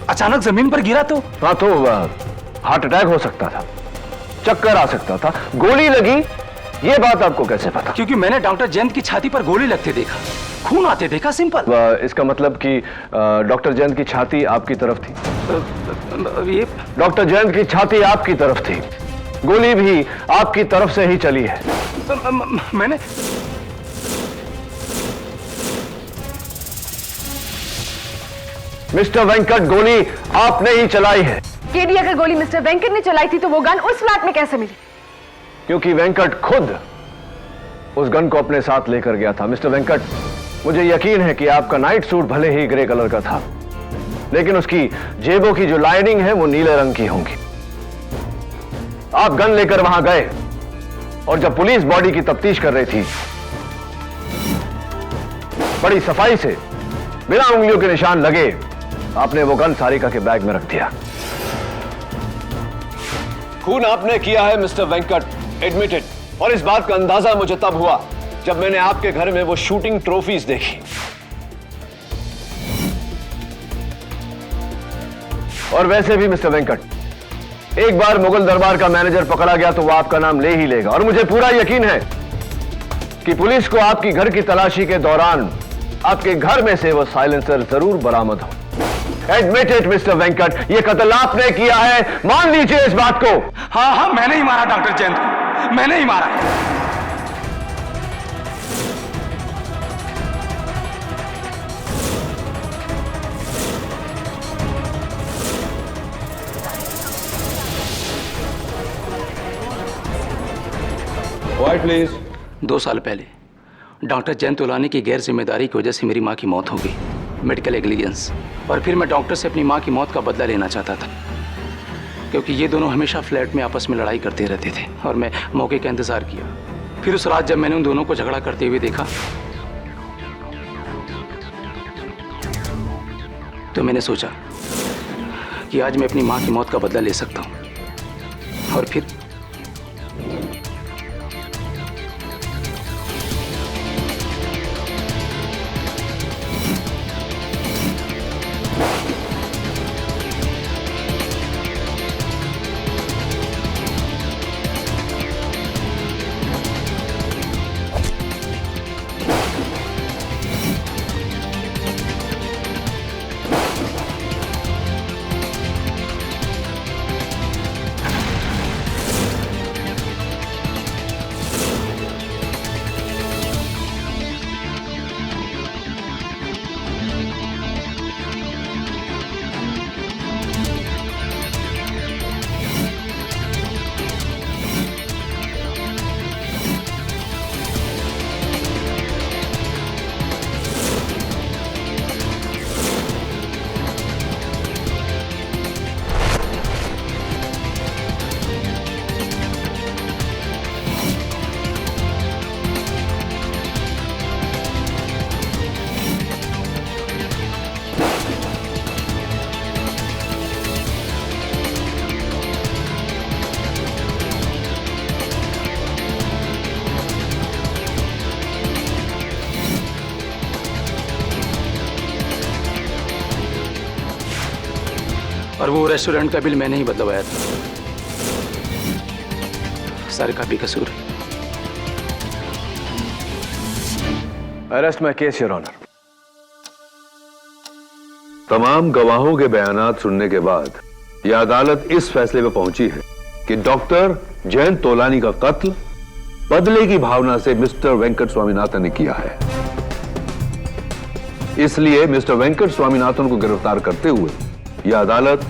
अचानक जमीन पर गिरा तो। हाँ, तो हार्ट अटैक हो सकता था, चक्कर आ सकता था, गोली लगी, ये बात आपको कैसे पता? क्योंकि मैंने डॉक्टर जयंत की छाती पर गोली लगते देखा, खून आते देखा, सिंपल। इसका मतलब कि डॉक्टर जयंत की छाती आपकी तरफ थी? ये डॉक्टर जयंत की छाती आपकी तरफ थी, गोली भी आपकी तरफ से ही चली है। मैंने मिस्टर वेंकट, गोली आपने ही चलाई है। केडी, अगर गोली मिस्टर वेंकट ने चलाई थी तो वो गन उस फ्लैट में कैसे मिली? क्योंकि वेंकट खुद उस गन को अपने साथ लेकर गया था। मिस्टर वेंकट, मुझे यकीन है कि आपका नाइट सूट भले ही ग्रे कलर का था, लेकिन उसकी जेबों की जो लाइनिंग है वो नीले रंग की होंगी। आप गन लेकर वहां गए और जब पुलिस बॉडी की तफ्तीश कर रही थी, बड़ी सफाई से बिना उंगलियों के निशान लगे आपने वो गन सारिका के बैग में रख दिया। खून आपने किया है मिस्टर वेंकट, एडमिटेड। और इस बात का अंदाजा मुझे तब हुआ जब मैंने आपके घर में वो शूटिंग ट्रॉफीज देखी। और वैसे भी मिस्टर वेंकट, एक बार मुगल दरबार का मैनेजर पकड़ा गया तो वो आपका नाम ले ही लेगा। और मुझे पूरा यकीन है कि पुलिस को आपकी घर की तलाशी के दौरान आपके घर में से वो साइलेंसर जरूर बरामद हो। एडमिटेड मिस्टर वेंकट, ये कत्ल आपने किया है, मान लीजिए इस बात को। हाँ हाँ, मैंने ही मारा डॉक्टर जयंत को, मैंने ही मारा। Quiet, please. 2 साल पहले डॉक्टर जयंत तोलानी की गैर जिम्मेदारी की वजह से मेरी माँ की मौत हो गई, मेडिकल नेग्लिजेंस। और फिर मैं डॉक्टर से अपनी माँ की मौत का बदला लेना चाहता था, क्योंकि ये दोनों हमेशा फ्लैट में आपस में लड़ाई करते रहते थे और मैं मौके का इंतजार किया। फिर उस रात जब मैंने उन दोनों को झगड़ा करते हुए देखा तो मैंने सोचा कि आज मैं अपनी माँ की मौत का बदला ले सकता हूँ। और फिर और वो रेस्टोरेंट का बिल मैंने ही बदलवाया था। सारे का भी कसूर है। I rest my case your honour. तमाम गवाहों के बयानात सुनने के बाद यह अदालत इस फैसले पर पहुंची है कि डॉक्टर जयंत तोलानी का कत्ल बदले की भावना से मिस्टर वेंकट स्वामीनाथन ने किया है। इसलिए मिस्टर वेंकट स्वामीनाथन को गिरफ्तार करते हुए यह अदालत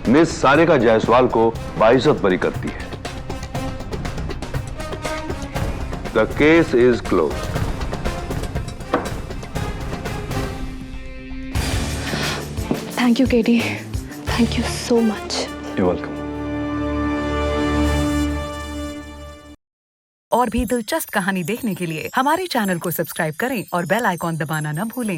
मिस सारिका जायसवाल को बाइज्जत बरी करती है। The case is close. Thank you KD, thank you so much. You welcome. और भी दिलचस्प कहानी देखने के लिए हमारे चैनल को सब्सक्राइब करें और बेल आइकॉन दबाना न भूलें।